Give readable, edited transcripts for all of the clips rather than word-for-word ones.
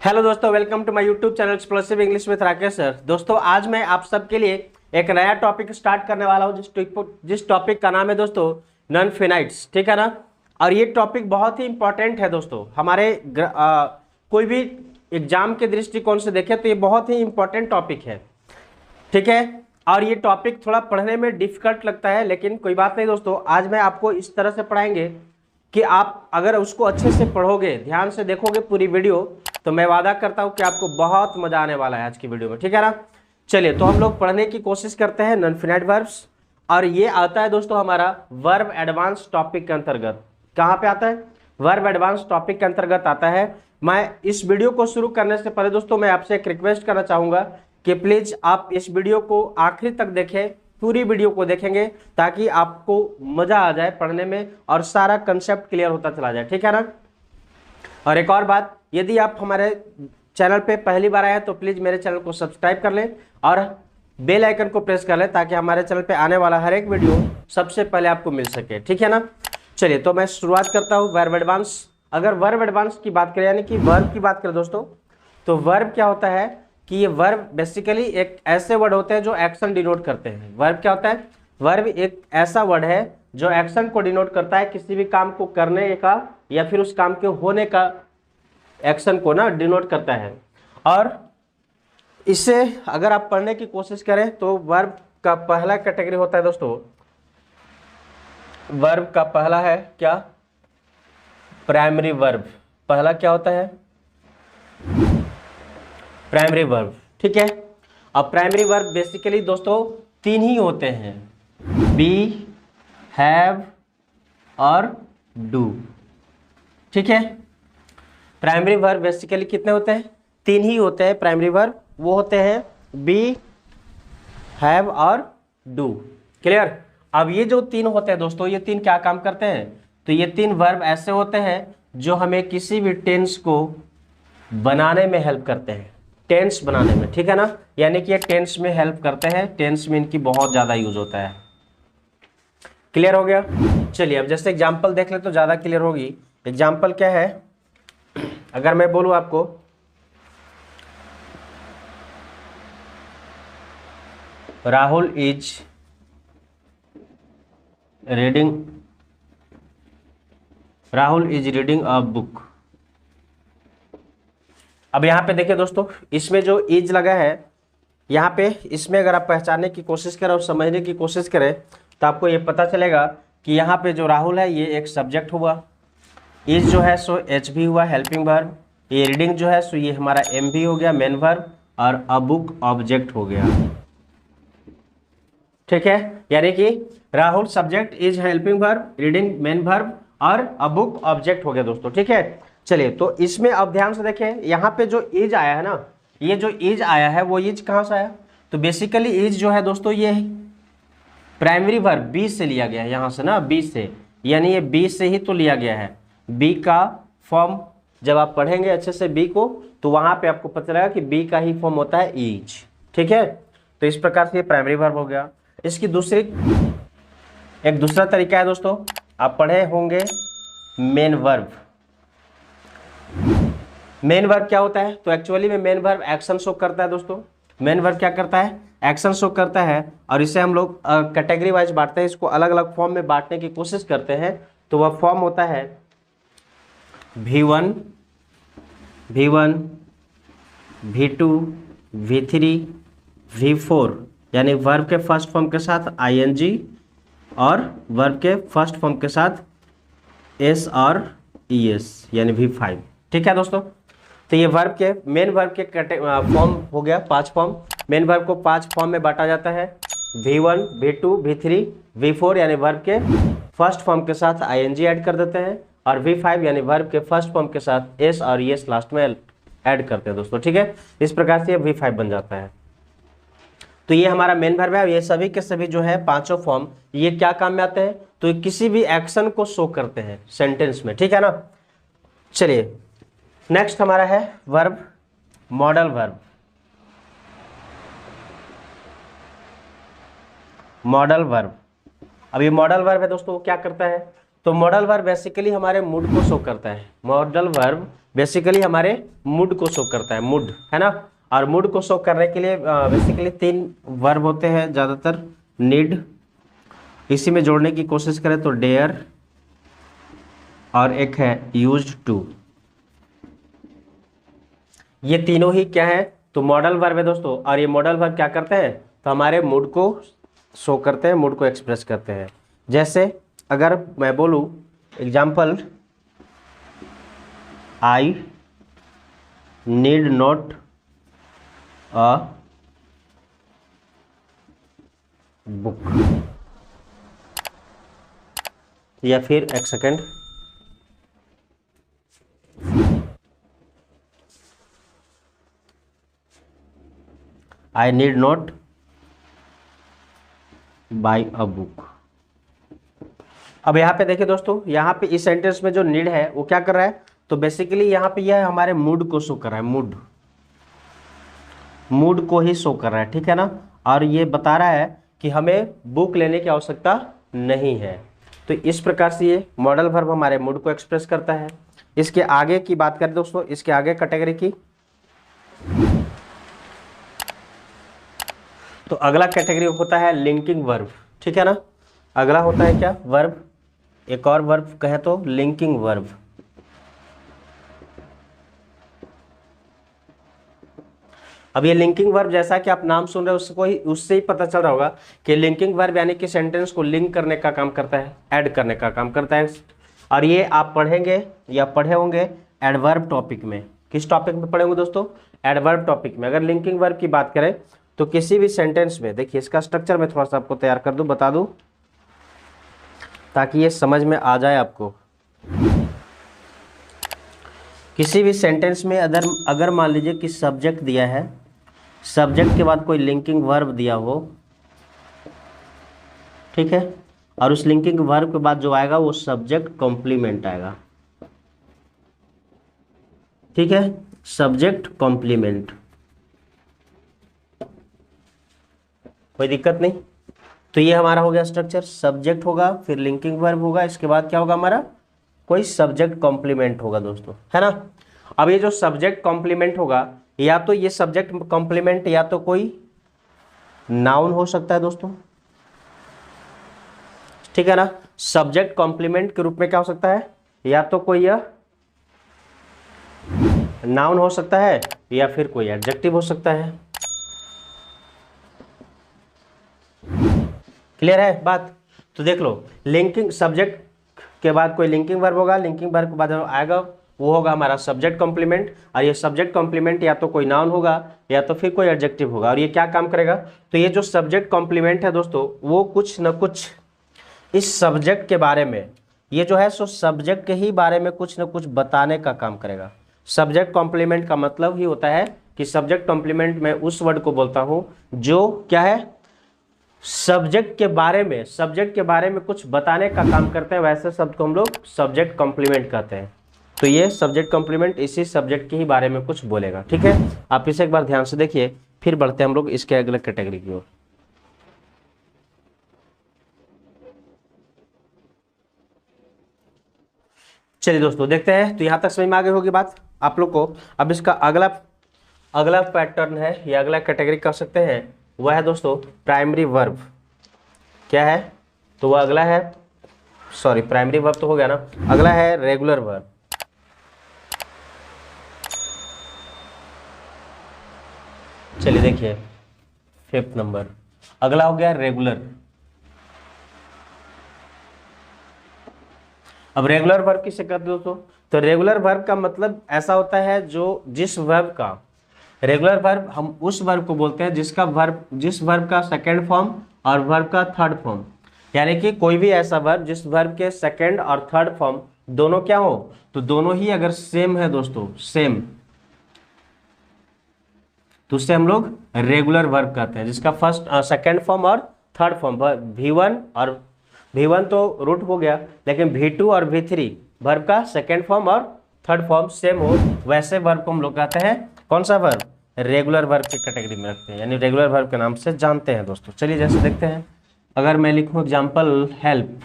Hello दोस्तों, welcome to my YouTube channel explosive English with Rakesh sir. दोस्तों आज मैं आप सबके लिए एक नया टॉपिक स्टार्ट करने वाला हूं जिस टॉपिक का नाम है दोस्तों नॉन फिनाइट्स। ठीक है ना। और ये टॉपिक बहुत ही इंपॉर्टेंट है दोस्तों। हमारे कोई भी एग्जाम के दृष्टिकोण से देखें तो ये बहुत ही इंपॉर्टेंट टॉपिक है। ठीक है। और ये टॉपिक थोड़ा पढ़ने में डिफिकल्ट लगता है, लेकिन कोई बात नहीं दोस्तों। आज मैं आपको इस तरह से पढ़ाएंगे कि आप अगर उसको अच्छे से पढ़ोगे, ध्यान से देखोगे पूरी वीडियो, तो मैं वादा करता हूं कि आपको बहुत मजा आने वाला है आज की वीडियो में। ठीक है ना। चलिए तो हम लोग पढ़ने की कोशिश करते हैं नॉन फिनाइट वर्ब्स। और ये आता है दोस्तों हमारा वर्ब एडवांस टॉपिक के अंतर्गत। कहाँ पे आता है? वर्ब एडवांस टॉपिक के अंतर्गत आता है। मैं इस वीडियो को शुरू करने से पहले दोस्तों मैं आपसे एक रिक्वेस्ट करना चाहूंगा कि प्लीज आप इस वीडियो को आखिरी तक देखें, पूरी वीडियो को देखेंगे ताकि आपको मजा आ जाए पढ़ने में और सारा कंसेप्ट क्लियर होता चला जाए। ठीक है ना। और एक और बात, यदि आप हमारे चैनल पे पहली बार आए तो प्लीज मेरे चैनल को सब्सक्राइब कर लें और बेल आइकन को प्रेस कर लें ताकि हमारे चैनल पे आने वाला हर एक वीडियो सबसे पहले आपको मिल सके। ठीक है ना। चलिए तो मैं शुरुआत करता हूँ वर्ब एडवांस। अगर वर्ब एडवांस की बात करें, यानी कि वर्ब की बात करें दोस्तों, तो वर्ब क्या होता है कि ये वर्ब बेसिकली एक ऐसे वर्ड होते हैं जो एक्शन डिनोट करते हैं। वर्ब क्या होता है? वर्ब एक ऐसा वर्ड है जो एक्शन को डिनोट करता है, किसी भी काम को करने का या फिर उस काम के होने का एक्शन को ना डिनोट करता है। और इससे अगर आप पढ़ने की कोशिश करें तो वर्ब का पहला कैटेगरी होता है दोस्तों, वर्ब का पहला है क्या? Primary verb. पहला क्या होता है? Primary verb. ठीक है। अब प्राइमरी वर्ब बेसिकली दोस्तों तीन ही होते हैं, बी, हैव और डू। ठीक है। प्राइमरी वर्ब बेसिकली कितने होते हैं? तीन ही होते हैं प्राइमरी वर्ब। वो होते हैं बी, हैव और डू। क्लियर। अब ये जो तीन होते हैं दोस्तों, ये तीन क्या काम करते हैं? तो ये तीन वर्ब ऐसे होते हैं जो हमें किसी भी टेंस को बनाने में हेल्प करते हैं, टेंस बनाने में। ठीक है ना। यानी कि ये टेंस में हेल्प करते हैं, टेंस में इनकी बहुत ज्यादा यूज होता है। क्लियर हो गया। चलिए अब जैसे एग्जांपल देख ले तो ज्यादा क्लियर होगी। एग्जांपल क्या है? अगर मैं बोलूं आपको Rahul is reading a book. अब यहाँ पे देखिए दोस्तों, इसमें जो इज लगा है यहाँ पे, इसमें अगर आप पहचानने की कोशिश करें और समझने की कोशिश करें तो आपको ये पता चलेगा कि यहाँ पे जो राहुल है ये एक सब्जेक्ट हुआ, इज जो है सो एच भी हुआ हेल्पिंग वर्ब, ये रीडिंग जो है सो ये हमारा एम भी हो गया मेन वर्ब, और अ बुक ऑब्जेक्ट हो गया। ठीक है। यानी कि Rahul subject, is helping verb, reading main verb और अ बुक ऑब्जेक्ट हो गया दोस्तों। ठीक है। चलिए तो इसमें अब ध्यान से देखें, यहाँ पे जो इज आया है ना, ये जो इज आया है वो इज कहाँ से आया? तो बेसिकली इज जो है दोस्तों ये प्राइमरी वर्ब बी से लिया गया है, यहाँ से ना बी से, यानी ये बी से ही तो लिया गया है। बी का फॉर्म जब आप पढ़ेंगे अच्छे से बी को तो वहां पे आपको पता चलेगा कि बी का ही फॉर्म होता है इज। ठीक है। तो इस प्रकार से ये प्राइमरी वर्ब हो गया। इसकी एक दूसरा तरीका है दोस्तों, आप पढ़े होंगे मेन वर्ब। मेन वर्ब क्या होता है? तो एक्चुअली में मेन वर्ब एक्शन शो करता है दोस्तों। मेन वर्ब क्या करता है? एक्शन शो करता है। और इसे हम लोग कैटेगरी वाइज बांटते हैं, इसको अलग अलग फॉर्म में बांटने की कोशिश करते हैं। तो वह फॉर्म होता है V1, V2, V3, V4, यानी वर्ब के फर्स्ट फॉर्म के साथ ING और वर्ब के फर्स्ट फॉर्म के साथ S और ES यानी V5। ठीक है दोस्तों। तो ये वर्ब के मेन वर्ब के फॉर्म हो गया 5 फॉर्म। मेन वर्ब को 5 फॉर्म में बांटा जाता है, V1, V2, V3, V4 यानी वर्ब के फर्स्ट फॉर्म के साथ ING ऐड कर देते हैं, और V5 यानी वर्ब के फर्स्ट फॉर्म के साथ S और ES लास्ट में ऐड करते हैं दोस्तों। ठीक है। इस प्रकार से ये V5 बन जाता है। तो ये हमारा मेन वर्ब है। ये सभी के सभी जो है पांचों फॉर्म ये क्या काम में आते हैं? तो किसी भी एक्शन को शो करते हैं सेंटेंस में। ठीक है ना। चलिए नेक्स्ट हमारा है verb modal verb. Modal verb. अब ये मॉडल वर्ब है दोस्तों, क्या करता है? तो मॉडल वर्ब बेसिकली हमारे मूड को शो करता है। मॉडल वर्ब बेसिकली हमारे मूड को शो करता है, मूड, है ना। और मूड को शो करने के लिए बेसिकली 3 वर्ब होते हैं ज़्यादातर। नीड, इसी में जोड़ने की कोशिश करें तो डेयर, और एक है यूज्ड टू। ये तीनों ही क्या है, तो मॉडल वर्ब है दोस्तों। और ये मॉडल वर्ब क्या करते हैं, तो हमारे मूड को शो करते हैं, मूड को एक्सप्रेस करते हैं। जैसे अगर मैं बोलूँ example, I need not a book, या फिर एक second, I need not buy a book. अब यहाँ पे देखिए दोस्तों, यहाँ पे इस सेंटेंस में जो नीड है वो क्या कर रहा है, तो बेसिकली यहाँ पे यह हमारे मूड को शो कर रहा है, मूड को ही शो कर रहा है, ठीक है ना। और ये बता रहा है कि हमें बुक लेने की आवश्यकता नहीं है। तो इस प्रकार से ये मॉडल वर्ब हमारे मूड को एक्सप्रेस करता है। इसके आगे की बात करें दोस्तों, इसके आगे कैटेगरी की, तो अगला कैटेगरी होता है लिंकिंग वर्ब, ठीक है ना। अगला होता है क्या, वर्ब, एक और वर्ब कहे तो लिंकिंग वर्ब। अब ये लिंकिंग वर्ब, जैसा कि आप नाम सुन रहे हो उसको ही, उससे ही पता चल रहा होगा कि लिंकिंग वर्ब यानी कि सेंटेंस को लिंक करने का काम करता है, ऐड करने का काम करता है। और ये आप पढ़ेंगे या पढ़े होंगे एडवर्ब टॉपिक में। किस टॉपिक में पढ़ेंगे दोस्तों, एडवर्ब टॉपिक में। अगर लिंकिंग वर्ब की बात करें तो किसी भी सेंटेंस में, देखिए इसका स्ट्रक्चर मैं थोड़ा सा आपको तैयार कर दूं, बता दूं, ताकि ये समझ में आ जाए आपको। किसी भी सेंटेंस में अगर मान लीजिए कि सब्जेक्ट दिया है, सब्जेक्ट के बाद कोई लिंकिंग वर्ब दिया हो, ठीक है, और उस लिंकिंग वर्ब के बाद जो आएगा वो सब्जेक्ट कॉम्प्लीमेंट आएगा, ठीक है, सब्जेक्ट कॉम्प्लीमेंट, कोई दिक्कत नहीं। तो ये हमारा हो गया स्ट्रक्चर, सब्जेक्ट होगा, फिर लिंकिंग वर्ब होगा, इसके बाद क्या होगा हमारा, कोई सब्जेक्ट कॉम्प्लीमेंट होगा दोस्तों, है ना। अब ये जो सब्जेक्ट कॉम्प्लीमेंट होगा, या तो ये सब्जेक्ट कॉम्प्लीमेंट या तो कोई नाउन हो सकता है दोस्तों, ठीक है ना। सब्जेक्ट कॉम्प्लीमेंट के रूप में क्या हो सकता है, या तो कोई यह नाउन हो सकता है या फिर कोई एडजेक्टिव हो सकता है। क्लियर है बात। तो देख लो, लिंकिंग सब्जेक्ट के बाद कोई लिंकिंग वर्ब होगा, लिंकिंग वर्ब के बाद आएगा वो होगा हमारा सब्जेक्ट कॉम्प्लीमेंट। और ये सब्जेक्ट कॉम्प्लीमेंट या तो कोई नाउन होगा या तो फिर कोई एडजेक्टिव होगा। और ये क्या काम करेगा, तो ये जो सब्जेक्ट कॉम्प्लीमेंट है दोस्तों, वो कुछ न कुछ इस सब्जेक्ट के बारे में, ये जो है सो सब्जेक्ट के ही बारे में कुछ न कुछ बताने का काम करेगा। सब्जेक्ट कॉम्प्लीमेंट का मतलब ही होता है कि सब्जेक्ट कॉम्प्लीमेंट में उस वर्ड को बोलता हूं जो क्या है, सब्जेक्ट के बारे में कुछ बताने का काम करते हैं, वैसे शब्द को हम लोग सब्जेक्ट कॉम्प्लीमेंट कहते हैं। तो ये सब्जेक्ट कॉम्प्लीमेंट इसी सब्जेक्ट के ही बारे में कुछ बोलेगा, ठीक है। आप इसे एक बार ध्यान से देखिए, फिर बढ़ते हैं हम लोग इसके अगले कैटेगरी की ओर। चलिए दोस्तों देखते हैं, तो यहां तक समझ में आ गई होगी बात आप लोग को। अब इसका अगला अगला पैटर्न है या अगला कैटेगरी कह सकते हैं, वह है दोस्तों प्राइमरी वर्ब। क्या है, तो वह अगला है, सॉरी प्राइमरी वर्ब तो हो गया ना, अगला है रेगुलर वर्ब। चलिए देखिए 5th नंबर, अगला हो गया रेगुलर। अब रेगुलर वर्ब किसे कहते हैं दोस्तों, तो रेगुलर वर्ब का मतलब ऐसा होता है जो जिस वर्ब का, रेगुलर वर्ब हम उस वर्ब को बोलते हैं जिस वर्ब का सेकंड फॉर्म और वर्ब का थर्ड फॉर्म, यानी कि कोई भी ऐसा वर्ब जिस वर्ब के सेकंड और थर्ड फॉर्म दोनों क्या हो, तो दोनों ही अगर सेम है दोस्तों, सेम, तो उससे हम लोग रेगुलर वर्ब कहते हैं, जिसका फर्स्ट सेकंड फॉर्म और थर्ड फॉर्म V1 और V1 तो रूट हो गया, लेकिन V2 और V3 वर्ब का सेकंड फॉर्म और थर्ड फॉर्म सेम हो, वैसे वर्ब को हम लोग कहते हैं कौन सा वर्ब, रेगुलर वर्ब की कैटेगरी में रखते हैं, यानी रेगुलर वर्ब के नाम से जानते हैं दोस्तों। चलिए जैसे देखते हैं, अगर मैं लिखूं एग्जाम्पल हेल्प,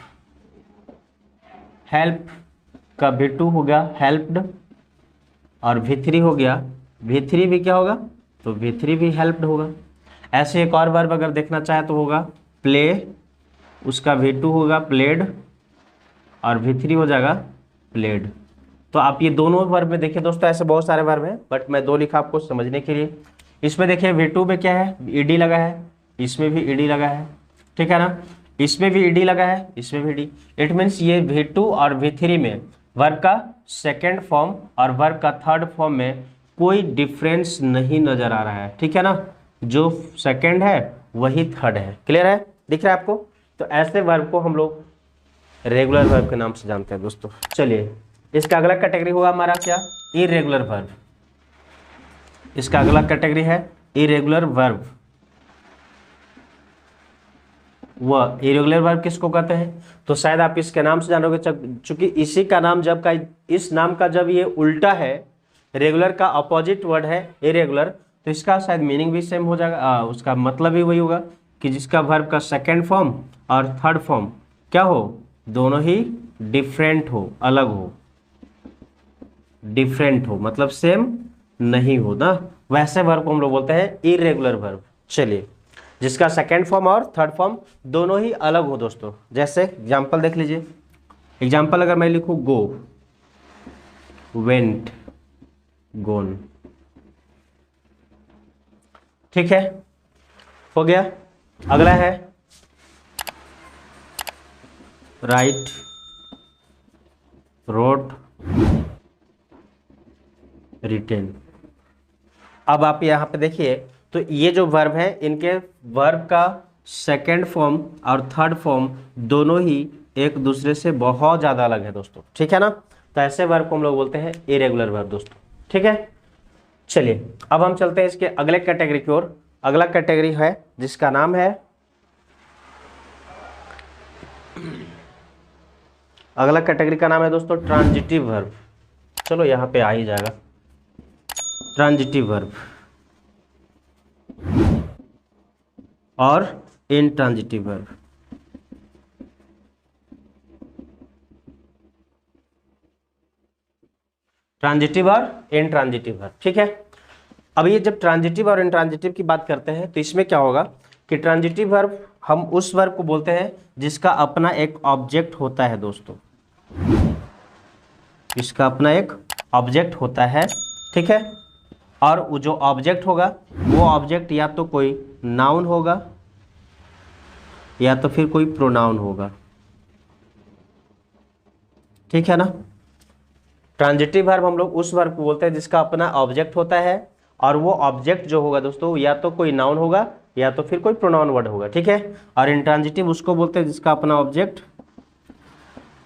हेल्प का V2 हो गया हेल्प्ड, और V3 हो गया, V3 भी क्या होगा, तो V3 भी हेल्प्ड होगा। ऐसे एक और वर्ब अगर देखना चाहे तो होगा प्ले, उसका V2 होगा प्लेड और V3 हो जाएगा प्लेड। तो आप ये दोनों वर्ब में देखिए दोस्तों, ऐसे बहुत सारे वर्ब हैं बट मैं दो लिखा आपको समझने के लिए। इसमें देखिए V2 में क्या है, ईडी लगा है, इसमें भी ईडी लगा है, ठीक है ना, इसमें भी ईडी लगा है, इसमें भी ईडी। इट मीन्स ये V2 और V3 में वर्ब का सेकेंड फॉर्म और वर्ब का थर्ड फॉर्म में कोई डिफरेंस नहीं नजर आ रहा है, ठीक है ना, जो सेकेंड है वही थर्ड है। क्लियर है, दिख रहा है आपको। तो ऐसे वर्ब को हम लोग रेगुलर वर्ब के नाम से जानते हैं दोस्तों। चलिए, इसका अगला कैटेगरी होगा हमारा क्या, इरेगुलर वर्ब। इसका अगला कैटेगरी है इरेगुलर वर्ब। वह इरेगुलर वर्ब किसको कहते हैं, तो शायद आप इसके नाम से जानोगे, चूंकि इसी का नाम जब का, इस नाम का जब ये उल्टा है, रेगुलर का अपोजिट वर्ड है इरेगुलर, तो इसका शायद मीनिंग भी सेम हो जाएगा, उसका मतलब भी वही होगा कि जिसका वर्ब का सेकेंड फॉर्म और थर्ड फॉर्म क्या हो, दोनों ही डिफरेंट हो, अलग हो, डिफरेंट हो मतलब सेम नहीं हो ना, वैसे वर्ब को हम लोग बोलते हैं इरेगुलर वर्ब। चलिए, जिसका सेकेंड फॉर्म और थर्ड फॉर्म दोनों ही अलग हो दोस्तों। जैसे एग्जांपल देख लीजिए, एग्जांपल अगर मैं लिखूं गो, वेंट, गोन, ठीक है, हो गया। अगला है राइट, रोट, रिटेन। अब आप यहाँ पे देखिए, तो ये जो वर्ब है, इनके वर्ब का सेकेंड फॉर्म और थर्ड फॉर्म दोनों ही एक दूसरे से बहुत ज़्यादा अलग है दोस्तों, ठीक है ना। तो ऐसे वर्ब को हम लोग बोलते हैं इरेगुलर वर्ब दोस्तों, ठीक है। चलिए, अब हम चलते हैं इसके अगले कैटेगरी की ओर। अगला कैटेगरी है जिसका नाम है, अगला कैटेगरी का नाम है दोस्तों ट्रांजिटिव वर्ब। चलो यहाँ पे आ ही जाएगा, ट्रांजिटिव वर्ब और इनट्रांजिटिव वर्ब। ट्रांजिटिव और इनट्रांजिटिव वर्ब, ठीक है। अब ये जब ट्रांजिटिव और इनट्रांजिटिव की बात करते हैं तो इसमें क्या होगा कि ट्रांजिटिव वर्ब हम उस वर्ब को बोलते हैं जिसका अपना एक ऑब्जेक्ट होता है दोस्तों, इसका अपना एक ऑब्जेक्ट होता है, ठीक है। और वो जो ऑब्जेक्ट होगा वो ऑब्जेक्ट या तो कोई नाउन होगा या तो फिर कोई प्रोनाउन होगा, ठीक है ना। ट्रांजिटिव वर्ब हम लोग उस वर्ब को बोलते हैं जिसका अपना ऑब्जेक्ट होता है और वो ऑब्जेक्ट जो होगा दोस्तों या तो कोई नाउन होगा या तो फिर कोई प्रोनाउन वर्ड होगा, ठीक है। और इंट्रांजिटिव उसको बोलते हैं जिसका अपना ऑब्जेक्ट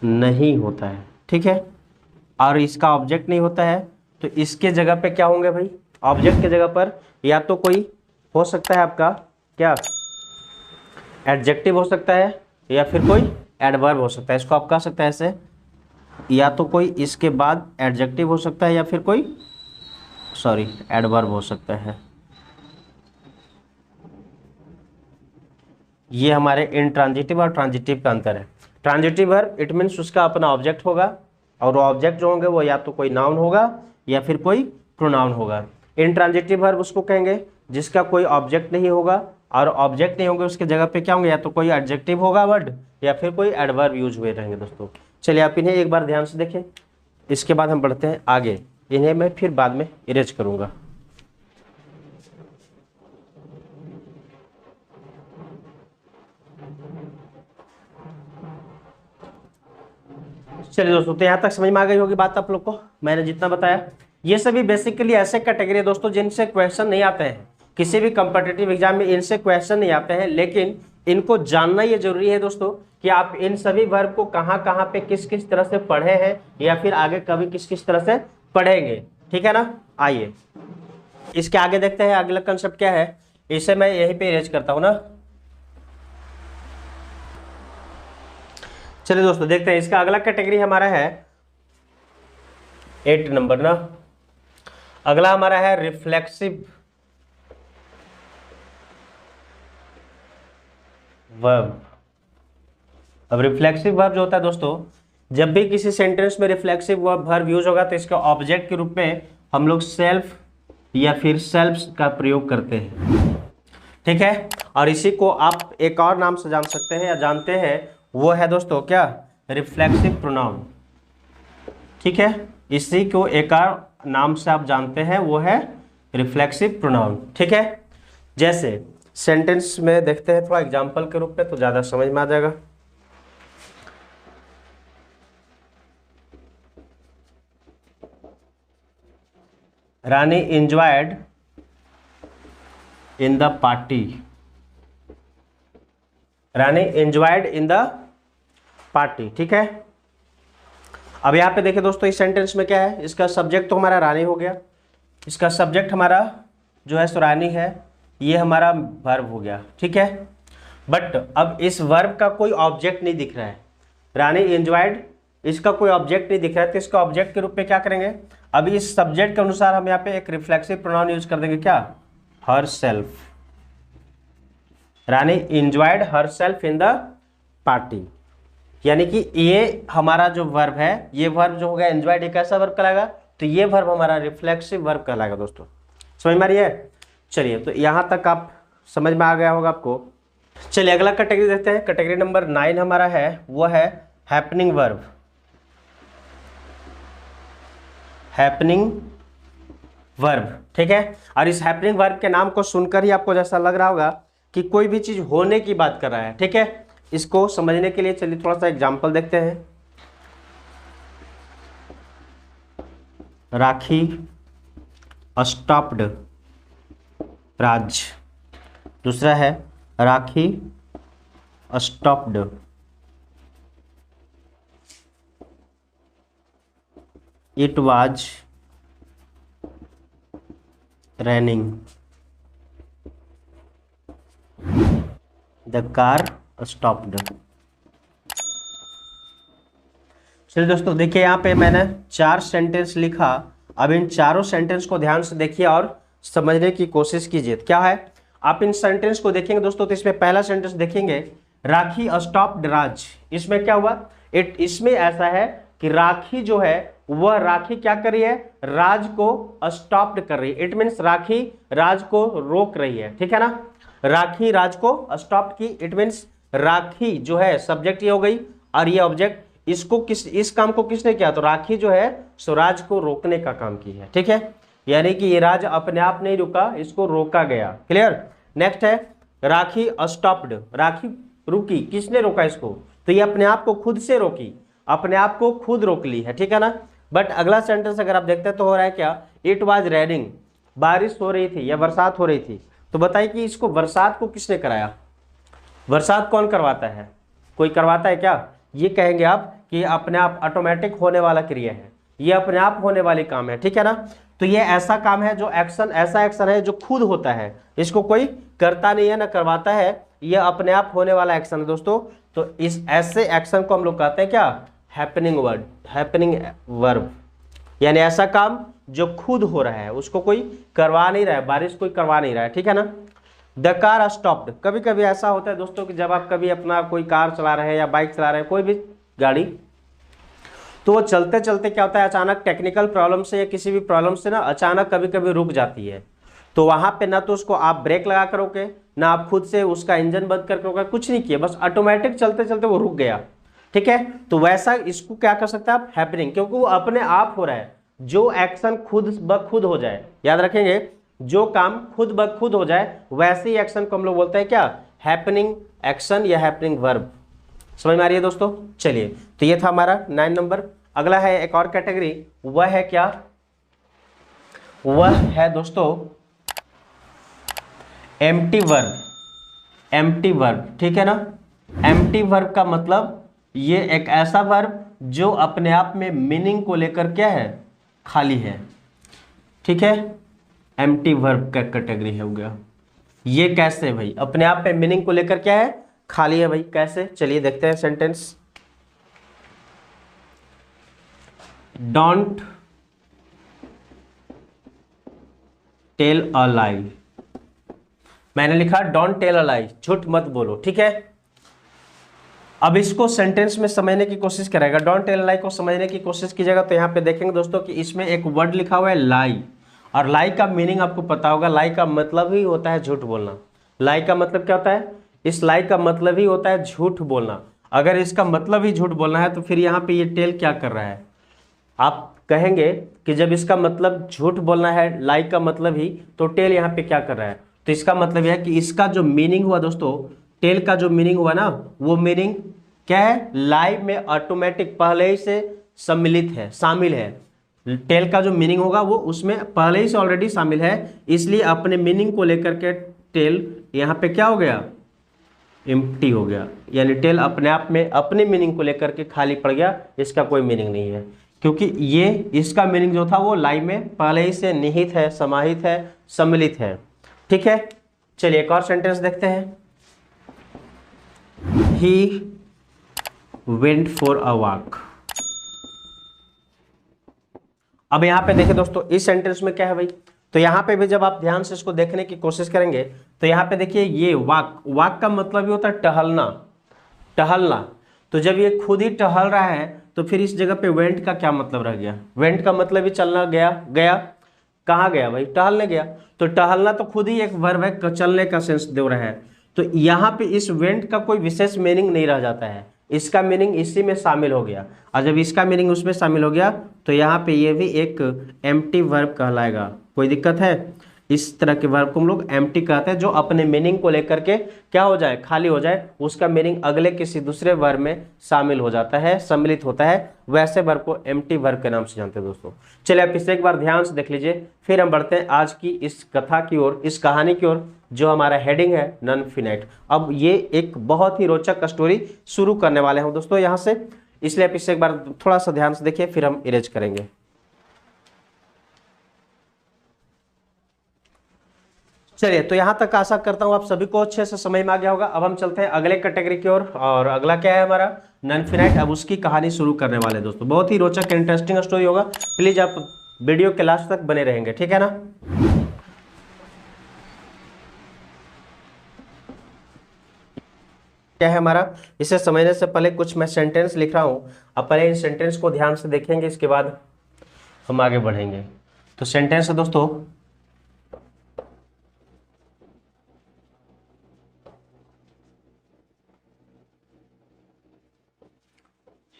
नहीं होता है, ठीक है। और इसका ऑब्जेक्ट नहीं होता है तो इसके जगह पे क्या होंगे भाई, ऑब्जेक्ट के जगह पर या तो कोई हो सकता है आपका क्या, एडजेक्टिव हो सकता है या फिर कोई एडवर्ब हो सकता है। इसको आप कह सकते हैं ऐसे, या तो कोई इसके बाद एडजेक्टिव हो सकता है या फिर कोई एडवर्ब हो सकता है। ये हमारे इनट्रांजिटिव और ट्रांजिटिव का अंतर है। ट्रांजिटिव वर्ब इट मीन्स उसका अपना ऑब्जेक्ट होगा और वो ऑब्जेक्ट जो होंगे वो या तो कोई नाउन होगा या फिर कोई प्रोनाउन होगा। इनट्रांजिटिव वर्ब उसको कहेंगे जिसका कोई ऑब्जेक्ट नहीं होगा और ऑब्जेक्ट नहीं होंगे उसके जगह पे क्या होंगे, या तो कोई एडजेक्टिव होगा वर्ड या फिर कोई एडवर्ब यूज हुए रहेंगे दोस्तों। चलिए आप इन्हें एक बार ध्यान से देखें, इसके बाद हम बढ़ते हैं आगे। इन्हें मैं फिर बाद में इरेज करूंगा। चलिए दोस्तों, तो यहाँ तक समझ में आ गई होगी बात आप लोग को, मैंने जितना बताया। ये सभी बेसिकली ऐसे कैटेगरी है दोस्तों जिनसे क्वेश्चन नहीं आते हैं, किसी भी कॉम्पिटिटिव एग्जाम में इनसे क्वेश्चन नहीं आते हैं, लेकिन इनको जानना ये जरूरी है दोस्तों कि आप इन सभी वर्ब को कहाँ कहाँ पे किस किस तरह से पढ़े हैं या फिर आगे कभी किस किस तरह से पढ़ेंगे, ठीक है ना। आइए इसके आगे देखते हैं अगला कंसेप्ट क्या है, इसे मैं यहीं पे इरेज करता हूँ ना। चलिए दोस्तों देखते हैं, इसका अगला कैटेगरी हमारा है 8 नंबर ना। अगला हमारा है रिफ्लेक्सिव वर्ब। अब रिफ्लेक्सिव वर्ब जो होता है दोस्तों, जब भी किसी सेंटेंस में रिफ्लेक्सिव वर्ब यूज होगा तो इसके ऑब्जेक्ट के रूप में हम लोग सेल्फ या फिर सेल्फ्स का प्रयोग करते हैं, ठीक है। और इसी को आप एक और नाम से जान सकते हैं या जानते हैं, वो है दोस्तों क्या, रिफ्लेक्सिव प्रोनाउन, ठीक है। इसी को एक और नाम से आप जानते हैं, वो है रिफ्लेक्सिव प्रोनाउन, ठीक है। जैसे सेंटेंस में देखते हैं थोड़ा एग्जांपल के रूप में, तो ज़्यादा समझ में आ जाएगा। Rani enjoyed in the party, Rani enjoyed in the party, ठीक है। अब यहाँ पे देखिए दोस्तों, इस सेंटेंस में क्या है, इसका सब्जेक्ट तो हमारा रानी हो गया, इसका सब्जेक्ट हमारा जो है सो रानी है, ये हमारा वर्ब हो गया, ठीक है। बट अब इस वर्ब का कोई ऑब्जेक्ट नहीं दिख रहा है, रानी एंजॉयड, इसका कोई ऑब्जेक्ट नहीं दिख रहा है, तो इसका ऑब्जेक्ट के रूप में क्या करेंगे, अभी इस सब्जेक्ट के अनुसार हम यहाँ पे एक रिफ्लेक्सिव प्रोनाउन यूज कर देंगे, क्या, her self. Rani enjoyed her self in the party, यानी कि ये हमारा जो वर्ब है, ये वर्ब जो होगा एंजॉयड, एक ऐसा वर्ब कहलाएगा, तो ये वर्ब हमारा रिफ्लेक्सिव वर्ब कहलाएगा दोस्तों, समझ में आ रही है। चलिए, तो यहाँ तक आप समझ में आ गया होगा आपको। चलिए अगला कैटेगरी देखते हैं। कैटेगरी नंबर 9 हमारा है, वो है हैपनिंग वर्ब, हैपनिंग वर्ब, ठीक है। और इस हैपनिंग वर्ब के नाम को सुनकर ही आपको जैसा लग रहा होगा कि कोई भी चीज होने की बात कर रहा है, ठीक है। इसको समझने के लिए चलिए थोड़ा सा एग्जांपल देखते हैं। राखी स्टॉप्ड राज, दूसरा है Rakhi stopped it was raining, the car stopped. चलिए दोस्तों देखिए, यहाँ पे मैंने 4 सेंटेंस लिखा। अब इन चारों सेंटेंस को ध्यान से देखिए और समझने की कोशिश कीजिए। क्या है, आप इन सेंटेंस को देखेंगे दोस्तों, तो इसमें पहला सेंटेंस देखेंगे, राखी स्टॉप्ड राज। इसमें क्या हुआ, इसमें ऐसा है कि राखी जो है वह राखी क्या कर रही है, राज को स्टॉप्ड कर रही है। इट मीन्स राखी राज को रोक रही है, ठीक है ना। राखी राज को स्टॉप की, इट मीन्स राखी जो है सब्जेक्ट ये हो गई, और ये ऑब्जेक्ट, इसको इस काम को किसने किया, तो राखी जो है सो राज को रोकने का काम की है, ठीक है। यानी कि ये राज अपने आप नहीं रुका, इसको रोका गया। क्लियर। नेक्स्ट है राखी स्टॉप्ड, राखी रुकी, किसने रोका इसको, तो ये अपने आप को खुद से रोकी, अपने आप को खुद रोक ली है, ठीक है ना। बट अगला सेंटेंस अगर आप देखते हैं तो हो रहा है क्या, इट वाज रेनिंग, बारिश हो रही थी या बरसात हो रही थी। तो बताइए कि इसको बरसात को किसने कराया, बरसात कौन करवाता है, कोई करवाता है क्या, ये कहेंगे आप कि अपने आप ऑटोमेटिक होने वाला क्रिया है, ये अपने आप होने वाली काम है, ठीक है ना। तो ये ऐसा काम है जो एक्शन, ऐसा एक्शन है जो खुद होता है, इसको कोई करता नहीं है ना करवाता है, ये अपने आप होने वाला एक्शन है दोस्तों। तो इस ऐसे एक्शन को हम लोग कहते हैं क्या, हैपनिंग वर्ड, हैपनिंग वर्ब, यानी ऐसा काम जो खुद हो रहा है, उसको कोई करवा नहीं रहा है, बारिश कोई करवा नहीं रहा है, ठीक है ना। द कार स्टॉप्ड, कभी कभी ऐसा होता है दोस्तों कि जब आप कभी अपना कोई कार चला रहे हैं या बाइक चला रहे हैं, कोई भी गाड़ी, तो वो चलते चलते क्या होता है, अचानक टेक्निकल प्रॉब्लम से या किसी भी प्रॉब्लम से ना अचानक कभी कभी रुक जाती है। तो वहां पे ना तो उसको आप ब्रेक लगा कर रोके, ना आप खुद से उसका इंजन बंद करके रोका, कुछ नहीं किया, बस ऑटोमेटिक चलते चलते वो रुक गया, ठीक है। तो वैसा इसको क्या कर सकते हैं आप, हैपनिंग, क्योंकि वो अपने आप हो रहा है। जो एक्शन खुद ब खुद हो जाए, याद रखेंगे, जो काम खुद ब खुद हो जाए वैसे ही एक्शन को हम लोग बोलते हैं क्या, हैपनिंग एक्शन या हैपनिंग वर्ब। समझ में आ रही है दोस्तों। चलिए, तो ये था हमारा 9 नंबर। अगला है एक और कैटेगरी, वह है क्या, वह है दोस्तों एम्प्टी वर्ब, एम्प्टी वर्ब, ठीक है ना। एम्प्टी वर्ब का मतलब ये एक ऐसा वर्ब जो अपने आप में मीनिंग को लेकर क्या है, खाली है, ठीक है। एम्प्टी वर्ब का कैटेगरी हो गया। ये कैसे भाई, अपने आप में मीनिंग को लेकर क्या है, खाली है भाई, कैसे, चलिए देखते हैं सेंटेंस। डोंट टेल अ लाई, मैंने लिखा डोंट टेल अ लाई, झूठ मत बोलो, ठीक है। अब इसको सेंटेंस में समझने की कोशिश करेगा, डोंट टेल अ लाई को समझने की कोशिश कीजिएगा, तो यहाँ पे देखेंगे दोस्तों कि इसमें एक वर्ड लिखा हुआ है लाई, और लाई का मीनिंग आपको पता होगा, लाई का मतलब ही होता है झूठ बोलना। लाई का मतलब क्या होता है? इस लाई का मतलब ही होता है झूठ बोलना। अगर इसका मतलब ही झूठ बोलना है तो फिर यहाँ पे ये टेल क्या कर रहा है? आप कहेंगे कि जब इसका मतलब झूठ बोलना है, लाई का मतलब ही, तो टेल यहाँ पे क्या कर रहा है? तो इसका मतलब यह है कि इसका जो मीनिंग हुआ दोस्तों, टेल का जो मीनिंग हुआ ना, वो मीनिंग क्या है? लाई में ऑटोमेटिक पहले ही से सम्मिलित है, शामिल है। टेल का जो मीनिंग होगा वो उसमें पहले ही से ऑलरेडी शामिल है, इसलिए अपने मीनिंग को लेकर के टेल यहाँ पे क्या हो गया? एम्प्टी हो गया। यानी टेल अपने आप में अपने मीनिंग को लेकर के खाली पड़ गया, इसका कोई मीनिंग नहीं है, क्योंकि ये इसका मीनिंग जो था वो लाई में पहले ही से निहित है, समाहित है, सम्मिलित है। ठीक है, चलिए एक और सेंटेंस देखते हैं। He went for a walk. अब यहां पे देखिए दोस्तों, इस सेंटेंस में क्या है भाई? तो यहां पे भी जब आप ध्यान से इसको देखने की कोशिश करेंगे तो यहां पे देखिए, ये वॉक, वॉक का मतलब ही होता है टहलना, टहलना। तो जब ये खुद ही टहल रहा है तो फिर इस जगह पे वेंट का क्या मतलब रह गया? वेंट का मतलब ही चलना, गया। गया कहाँ गया भाई? टहलने गया। तो टहलना तो खुद ही एक वर्ब है, चलने का सेंस दे रहा है। तो यहाँ पे इस वेंट का कोई विशेष मीनिंग नहीं रह जाता है, इसका मीनिंग इसी में शामिल हो गया। और जब इसका मीनिंग उसमें शामिल हो गया तो यहाँ पे ये भी एक एम्प्टी वर्ब कहलाएगा। कोई दिक्कत है? इस तरह के वर्ब को हम लोग एम्प्टी कहते हैं, जो अपने मीनिंग को लेकर के क्या हो जाए? खाली हो जाए, उसका मीनिंग अगले किसी दूसरे वर्ब में शामिल हो जाता है, सम्मिलित होता है, वैसे वर्ब को एम्प्टी वर्ब के नाम से जानते हैं दोस्तों। चलिए आप इसे एक बार ध्यान से देख लीजिए, फिर हम बढ़ते हैं आज की इस कथा की ओर, इस कहानी की ओर, जो हमारा हेडिंग है नन फिनाइट। अब ये एक बहुत ही रोचक स्टोरी शुरू करने वाले हैं दोस्तों यहाँ से, इसलिए आप इसे एक बार थोड़ा सा ध्यान से देखिए, फिर हम इरेज करेंगे। चलिए, तो यहां तक आशा करता हूं आप सभी को अच्छे से समझ में आ गया होगा। अब हम चलते हैं अगले कैटेगरी की ओर, और अगला क्या है हमारा? Non finite. अब उसकी कहानी शुरू करने वाले हैं दोस्तों, बहुत ही रोचक इंटरेस्टिंग स्टोरी होगा। प्लीज आप वीडियो के लास्ट तक बने रहेंगे, ठीक है ना? क्या है हमारा? इसे समझने से पहले कुछ मैं सेंटेंस लिख रहा हूं, अब पहले इन सेंटेंस को ध्यान से देखेंगे, इसके बाद हम आगे बढ़ेंगे। तो सेंटेंस है दोस्तों,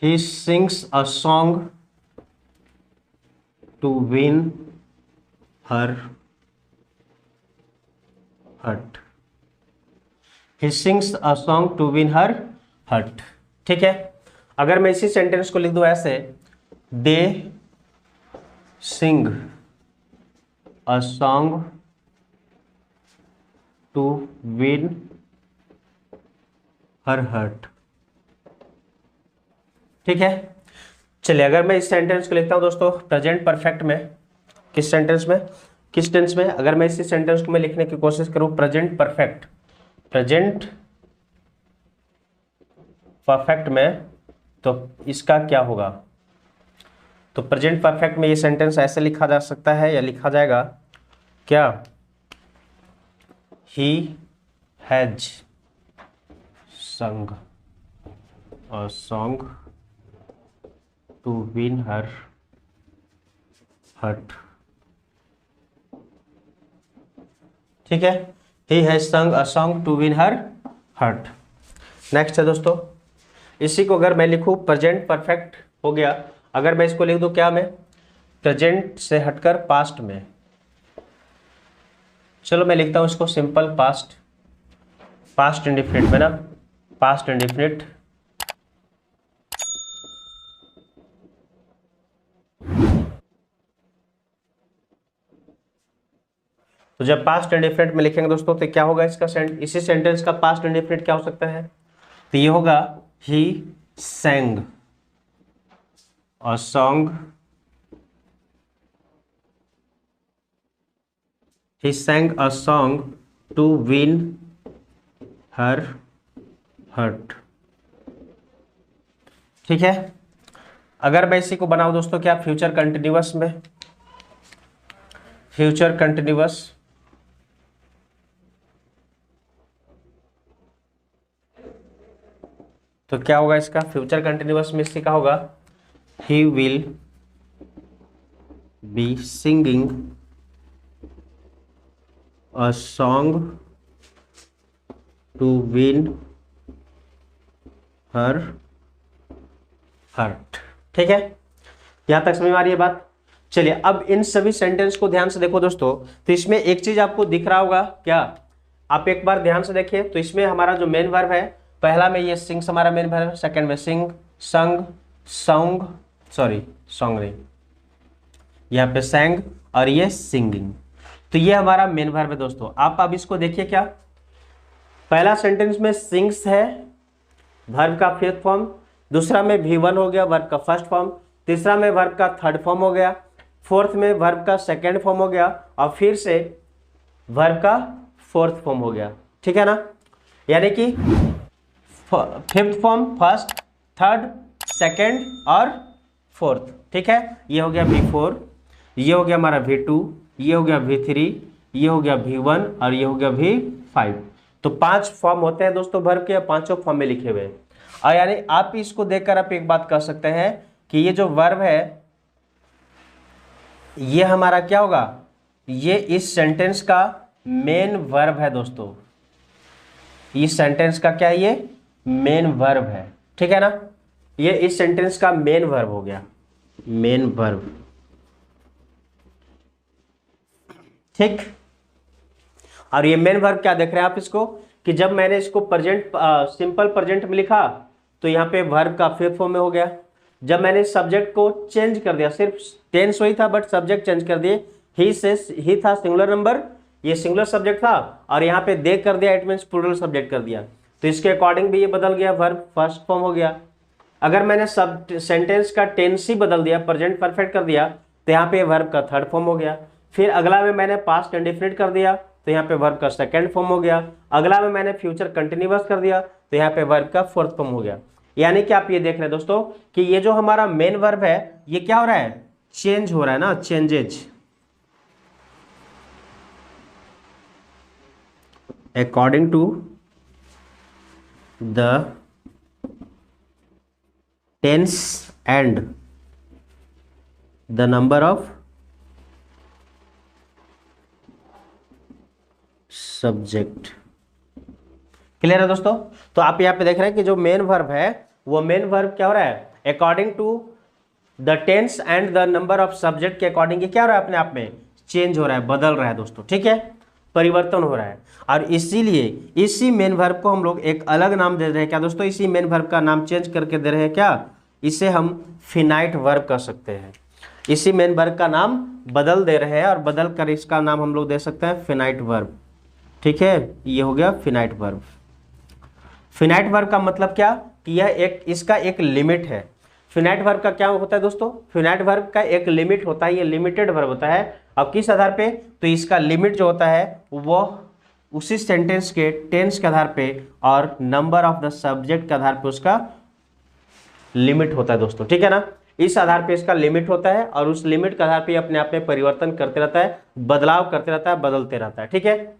he sings a song to win her heart. He sings a song to win her heart. ठीक है, अगर मैं इसी सेंटेंस को लिख दूं ऐसे, they sing a song to win her heart। ठीक है, चलिए अगर मैं इस सेंटेंस को लिखता हूं दोस्तों प्रेजेंट परफेक्ट में, किस सेंटेंस में, किस टेंस में? अगर मैं इसी सेंटेंस को मैं लिखने की कोशिश करूं प्रेजेंट परफेक्ट, प्रेजेंट परफेक्ट में, तो इसका क्या होगा? तो प्रेजेंट परफेक्ट में ये सेंटेंस ऐसे लिखा जा सकता है, या लिखा जाएगा क्या? He has sung a song to win her heart। ठीक है, he has sung a song to win her heart। Next है दोस्तों, इसी को अगर मैं लिखूं प्रेजेंट परफेक्ट हो गया, अगर मैं इसको लिख दूं क्या में? प्रेजेंट से हटकर पास्ट में। चलो मैं लिखता हूं इसको सिंपल पास्ट, पास्ट इंडिफिनिट में ना, पास्ट इंडिफिनिट। तो जब पास्ट इंडिफिनिट में लिखेंगे दोस्तों तो क्या होगा इसका? इसी सेंटेंस का पास्ट इंडिफिनिट क्या हो सकता है? तो ये होगा ही sang a song, he sang a song to win her heart। ठीक है, अगर मैं इसी को बनाऊं दोस्तों क्या फ्यूचर कंटिन्यूअस में, फ्यूचर कंटिन्यूअस, तो क्या होगा इसका? फ्यूचर कंटिन्यूअस में इससे क्या होगा? He will be singing a song to win her heart. ठीक है, यहां तक समझ में आ रही है बात। चलिए अब इन सभी सेंटेंस को ध्यान से देखो दोस्तों। तो इसमें एक चीज आपको दिख रहा होगा क्या, आप एक बार ध्यान से देखिए। तो इसमें हमारा जो मेन वर्ब है, पहला में ये सिंग्स हमारा मेन वर्ब है, सेकंड में सिंग, संग, सॉन्ग, सॉरी सॉन्ग नहीं, यहाँ पे सैंग, और ये सिंगिंग। तो ये हमारा मेन वर्ब है दोस्तों। आप अब इसको देखिए, क्या पहला सेंटेंस में सिंग्स है वर्ब का फिफ्थ फॉर्म, दूसरा में V1 हो गया वर्ब का फर्स्ट फॉर्म, तीसरा में वर्ब का थर्ड फॉर्म हो गया, फोर्थ में वर्ब का सेकेंड फॉर्म हो गया, और फिर से वर्ब का फोर्थ फॉर्म हो गया। ठीक है ना, यानी कि fifth form, first, third, second और फोर्थ। ठीक है, ये हो गया V4, ये हो गया हमारा V2, ये हो गया V3, ये हो गया V1 और ये हो गया V5। तो 5 फॉर्म होते हैं दोस्तों वर्ब के, पांचों फॉर्म में लिखे हुए। और यानी आप इसको देखकर आप एक बात कह सकते हैं कि ये जो वर्ब है ये हमारा क्या होगा, ये इस सेंटेंस का मेन वर्ब है दोस्तों। इस सेंटेंस का क्या है, ये मेन वर्ब है। ठीक है ना, ये इस सेंटेंस का मेन वर्ब हो गया, मेन वर्ब। ठीक, और ये मेन वर्ब क्या देख रहे हैं आप इसको, कि जब मैंने इसको प्रेजेंट सिंपल प्रेजेंट में लिखा तो यहाँ पे वर्ब का फिफ्थ फॉर्म में हो गया। जब मैंने सब्जेक्ट को चेंज कर दिया, सिर्फ टेंस वही था बट सब्जेक्ट चेंज कर दिए, ही से ही था सिंगुलर नंबर, ये सिंगुलर सब्जेक्ट था, और यहाँ पे दे कर दिया, इट मीन्स प्लूरल सब्जेक्ट कर दिया। तो इसके अकॉर्डिंग भी ये बदल गया, वर्ब फर्स्ट फॉर्म हो गया। अगर मैंने सब सेंटेंस का टेंस ही बदल दिया, प्रेजेंट परफेक्ट कर दिया, तो यहाँ पे वर्ब का थर्ड फॉर्म हो गया। फिर अगला में मैंने पास्ट इंडेफिनिट कर दिया, तो यहाँ पे वर्ब का सेकंड फॉर्म हो गया। अगला में मैंने फ्यूचर कंटिन्यूअस कर दिया, तो यहाँ पे वर्ब का फोर्थ फॉर्म हो गया। यानी कि आप ये देख रहे हैं दोस्तों कि ये जो हमारा मेन वर्ब है ये क्या हो रहा है, चेंज हो रहा है ना, changes according to the tense and the number of subject. Clear है दोस्तों। तो आप यहाँ पे देख रहे हैं कि जो मेन वर्ब है वो मेन वर्ब क्या हो रहा है, according to the tense and the number of subject के अकॉर्डिंग ये क्या हो रहा है, अपने आप में चेंज हो रहा है, बदल रहा है दोस्तों। ठीक है, परिवर्तन हो रहा है। और इसीलिए इसी मेन वर्ब को हम लोग एक अलग नाम दे रहे हैं क्या दोस्तों, इसी मेन वर्ब का नाम चेंज करके दे रहे हैं क्या, इसे हम फिनाइट वर्ब कर सकते हैं। इसी मेन वर्ब का नाम बदल दे रहे हैं और बदल कर इसका नाम हम लोग दे सकते हैं फिनाइट वर्ब। ठीक है, ये हो गया फिनाइट वर्ब। फिनाइट वर्ब का मतलब क्या, कि यह एक इसका एक लिमिट है। फिनाइट वर्ब का क्या होता है दोस्तों, फिनाइट वर्ब का एक लिमिट होता है, ये लिमिटेड वर्ब होता है। अब किस आधार पे, तो इसका लिमिट जो होता है वो उसी सेंटेंस के टेंस के आधार पे और नंबर ऑफ द सब्जेक्ट के आधार पे उसका लिमिट होता है दोस्तों। ठीक है ना, इस आधार पे इसका लिमिट होता है और उस लिमिट के आधार पे अपने आप में परिवर्तन करते रहता है, बदलाव करते रहता है, बदलते रहता है। ठीक है,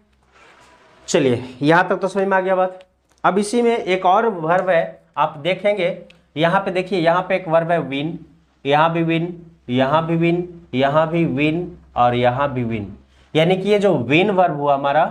चलिए यहां तक तो समझ में आ गया बात। अब इसी में एक और वर्ब है, आप देखेंगे यहाँ पे, देखिए यहाँ पे एक वर्ब है विन, यहाँ भी विन, यहाँ भी विन, यहाँ भी विन और यहाँ भी विन। यानी कि ये जो विन वर्ब हुआ हमारा,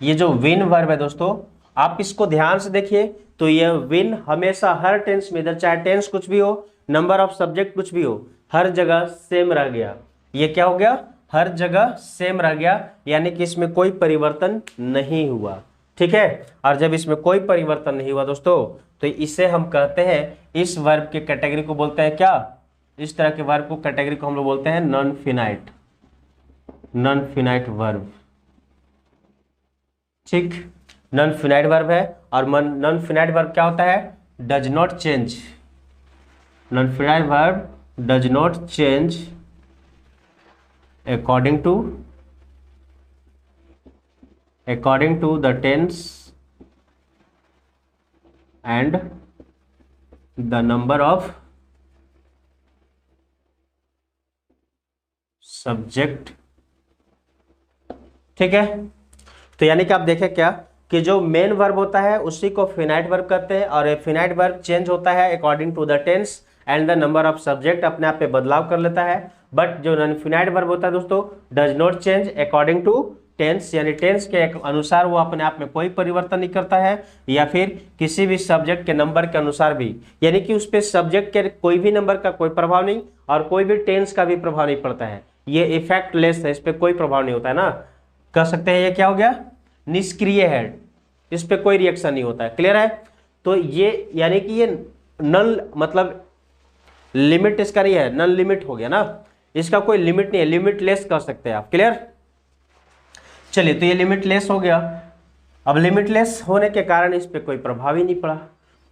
ये जो विन वर्ब है दोस्तों, आप इसको ध्यान से देखिए। तो ये विन हमेशा हर टेंस में, इधर चाहे टेंस कुछ भी हो, नंबर ऑफ सब्जेक्ट कुछ भी हो, हर जगह सेम रह गया। ये क्या हो गया, हर जगह सेम रह गया, यानी कि इसमें कोई परिवर्तन नहीं हुआ। ठीक है, और जब इसमें कोई परिवर्तन नहीं हुआ दोस्तों, तो इसे हम कहते हैं, इस वर्ब के कैटेगरी को बोलते हैं क्या, इस तरह के वर्ब को कैटेगरी को हम लोग बोलते हैं non finite, non finite verb. ठीक, नॉन फिनाइट वर्ब है। और नॉन फिनाइट वर्ब क्या होता है, does not change. Non finite verb does not change according to the tense and the number of subject। ठीक है, तो यानी कि आप देखें क्या, कि जो मेन वर्ब होता है उसी को फिनाइट वर्ब कहते हैं, और फिनाइट वर्ब चेंज होता है according to the tense and the number of subject, अपने आप पे बदलाव कर लेता है। बट जो नॉन फिनाइट वर्ब होता है दोस्तों, does not change according to tense, यानी टेंस के अनुसार वो अपने आप में कोई परिवर्तन नहीं करता है, या फिर किसी भी सब्जेक्ट के नंबर के अनुसार भी, यानी कि उस पे सब्जेक्ट के कोई भी नंबर का कोई प्रभाव नहीं और कोई भी टेंस का भी प्रभाव नहीं पड़ता है। ये इफेक्टलेस है, इस पे कोई प्रभाव नहीं होता है ना, कह सकते हैं ये क्या हो गया, निष्क्रिय है, इस पे कोई रिएक्शन नहीं होता है। क्लियर है? तो ये यानी कि ये नल मतलब लिमिट इसका नहीं है, नल लिमिट हो गया ना, इसका कोई लिमिट नहीं है, लिमिटलेस कर सकते हैं आप। क्लियर? चलिए, तो ये लिमिटलेस हो गया। अब लिमिटलेस होने के कारण इस पे कोई प्रभाव ही नहीं पड़ा।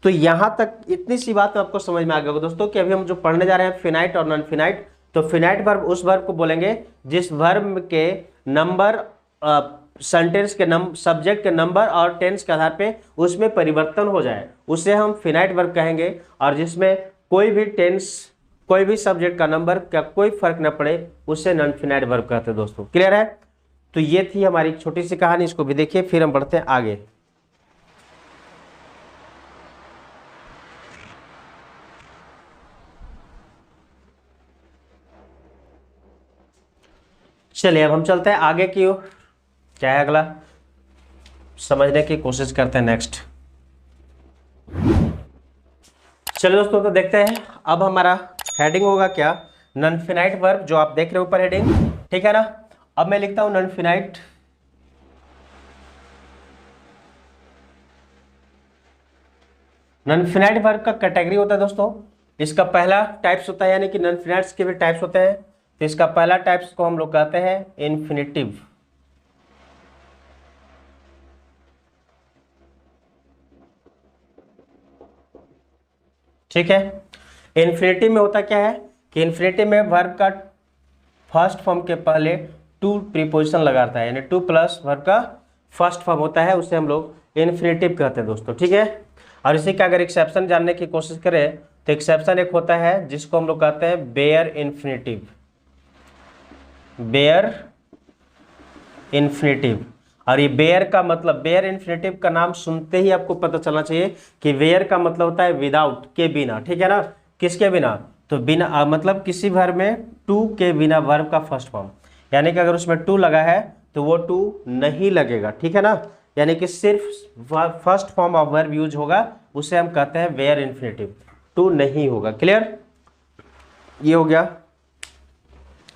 तो यहां तक इतनी सी बात आपको समझ में आ गया होगा दोस्तों कि अभी हम जो पढ़ने जा रहे हैं फिनाइट और नॉन फिनाइट। तो फिनाइट वर्ब उस वर्ब को बोलेंगे जिस वर्ब के नंबर सेंटेंस के सब्जेक्ट के नंबर और टेंस के आधार पे उसमें परिवर्तन हो जाए, उसे हम फिनाइट वर्ब कहेंगे। और जिसमें कोई भी टेंस, कोई भी सब्जेक्ट का नंबर का कोई फर्क न पड़े, उसे नॉन फिनाइट वर्ब कहते हैं दोस्तों। क्लियर है? तो ये थी हमारी छोटी सी कहानी, इसको भी देखिए, फिर हम बढ़ते हैं आगे। चलिए, अब हम चलते हैं आगे की ओर, क्या है अगला समझने की कोशिश करते हैं नेक्स्ट। चलिए दोस्तों, तो देखते हैं अब हमारा हेडिंग होगा क्या, नॉन फिनाइट वर्ब, जो आप देख रहे हो ऊपर हेडिंग, ठीक है ना। अब मैं लिखता हूं non finite non finite verb का कैटेगरी होता है दोस्तों। इसका पहला टाइप्स होता है, यानी कि नॉन फिनाइट्स के भी टाइप्स होते हैं। तो इसका पहला टाइप्स को हम लोग कहते हैं इन्फिनिटिव। ठीक है, इन्फिनिटिव में होता क्या है कि इन्फिनिटिव में वर्ब का फर्स्ट फॉर्म के पहले टू प्रीपोजिशन लगाता है, यानी टू प्लस वर्ब का फर्स्ट फॉर्म होता है, उसे हम लोग इन्फिनिटिव कहते हैं दोस्तों। ठीक है, और इसी का अगर एक्सेप्शन जानने की कोशिश करें तो एक्सेप्शन एक होता है जिसको हम लोग कहते हैं बेयर इन्फिनिटिव। बेयर इन्फिनिटिव, और ये बेयर का मतलब, बेयर इन्फिनिटिव का नाम सुनते ही आपको पता चलना चाहिए कि बेयर का मतलब होता है विदाउट, के बिना। ठीक है ना, किसके बिना, तो बिना मतलब किसी वर्ब में टू के बिना वर्ब का फर्स्ट फॉर्म, यानी कि अगर उसमें टू लगा है तो वो टू नहीं लगेगा। ठीक है ना, यानी कि सिर्फ first form of verb use होगा, उसे हम कहते हैं बेयर इन्फिनिटिव, टू नहीं होगा। क्लियर? ये हो गया।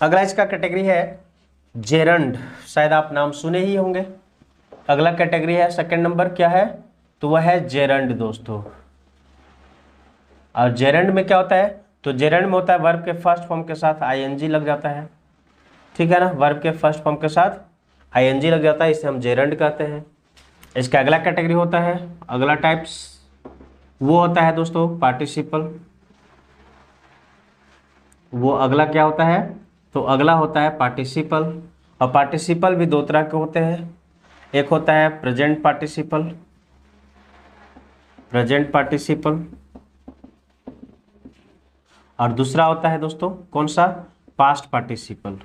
अगला इसका कैटेगरी है जेरंड, शायद आप नाम सुने ही होंगे। अगला कैटेगरी है सेकंड नंबर, क्या है, तो वह है जेरंड दोस्तों। और जेरंड में क्या होता है, तो जेरंड में होता है वर्ब के फर्स्ट फॉर्म के साथ आईएनजी लग जाता है। ठीक है ना, वर्ब के फर्स्ट फॉर्म के साथ आईएनजी लग जाता है, इसे हम जेरंड कहते हैं। इसका अगला कैटेगरी होता है, अगला टाइप्स वो होता है दोस्तों पार्टिसिपल। वो अगला क्या होता है, तो अगला होता है पार्टिसिपल। और पार्टिसिपल भी दो तरह के होते हैं, एक होता है प्रेजेंट पार्टिसिपल, प्रेजेंट पार्टिसिपल, और दूसरा होता है दोस्तों कौन सा, पास्ट पार्टिसिपल।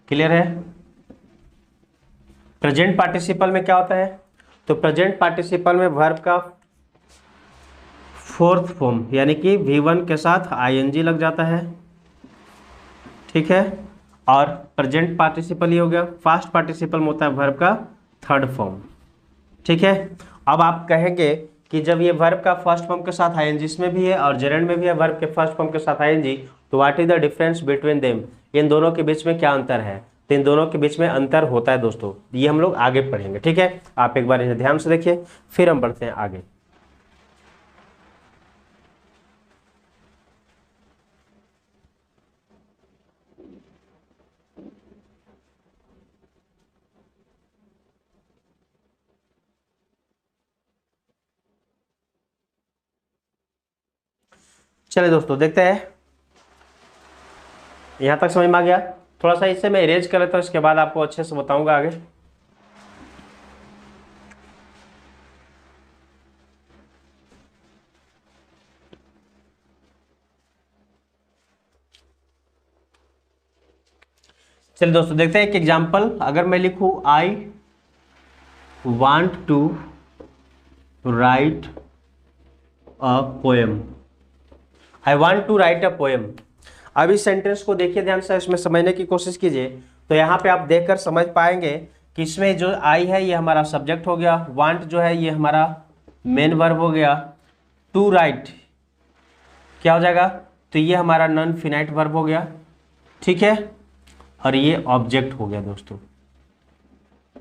क्लियर है? प्रेजेंट पार्टिसिपल में क्या होता है, तो प्रेजेंट पार्टिसिपल में वर्ब का फोर्थ फॉर्म, यानी कि V1 के साथ आईएनजी लग जाता है। ठीक है, और प्रेजेंट पार्टिसिपल ये हो गया। फास्ट पार्टिसिपल में होता है वर्ब का थर्ड फॉर्म। ठीक है, अब आप कहेंगे कि जब ये वर्ब का फर्स्ट फॉर्म के साथ आईएनजी इसमें भी है और जेरेंड में भी है वर्ब के फर्स्ट फॉर्म के साथ आईएनजी, तो what is the difference between them, इन दोनों के बीच में क्या अंतर है, तो इन दोनों के बीच में अंतर होता है दोस्तों, ये हम लोग आगे पढ़ेंगे। ठीक है, आप एक बार इसे ध्यान से देखिए, फिर हम बढ़ते हैं आगे। चलिए दोस्तों, देखते हैं यहां तक समझ में आ गया। थोड़ा सा इसे मैं इरेज कर लेता हूं, इसके बाद आपको अच्छे से बताऊंगा आगे। चलिए दोस्तों, देखते हैं एक एग्जांपल। अगर मैं लिखूं I want to write a poem. I want to write a poem. अब इस सेंटेंस को देखिए ध्यान से, इसमें समझने की कोशिश कीजिए। तो यहाँ पे आप देखकर समझ पाएंगे कि इसमें जो आई है ये हमारा सब्जेक्ट हो गया, वांट जो है ये हमारा मेन वर्ब हो गया, टू राइट क्या हो जाएगा, तो ये हमारा नॉन फिनाइट वर्ब हो गया, ठीक है, और ये ऑब्जेक्ट हो गया दोस्तों।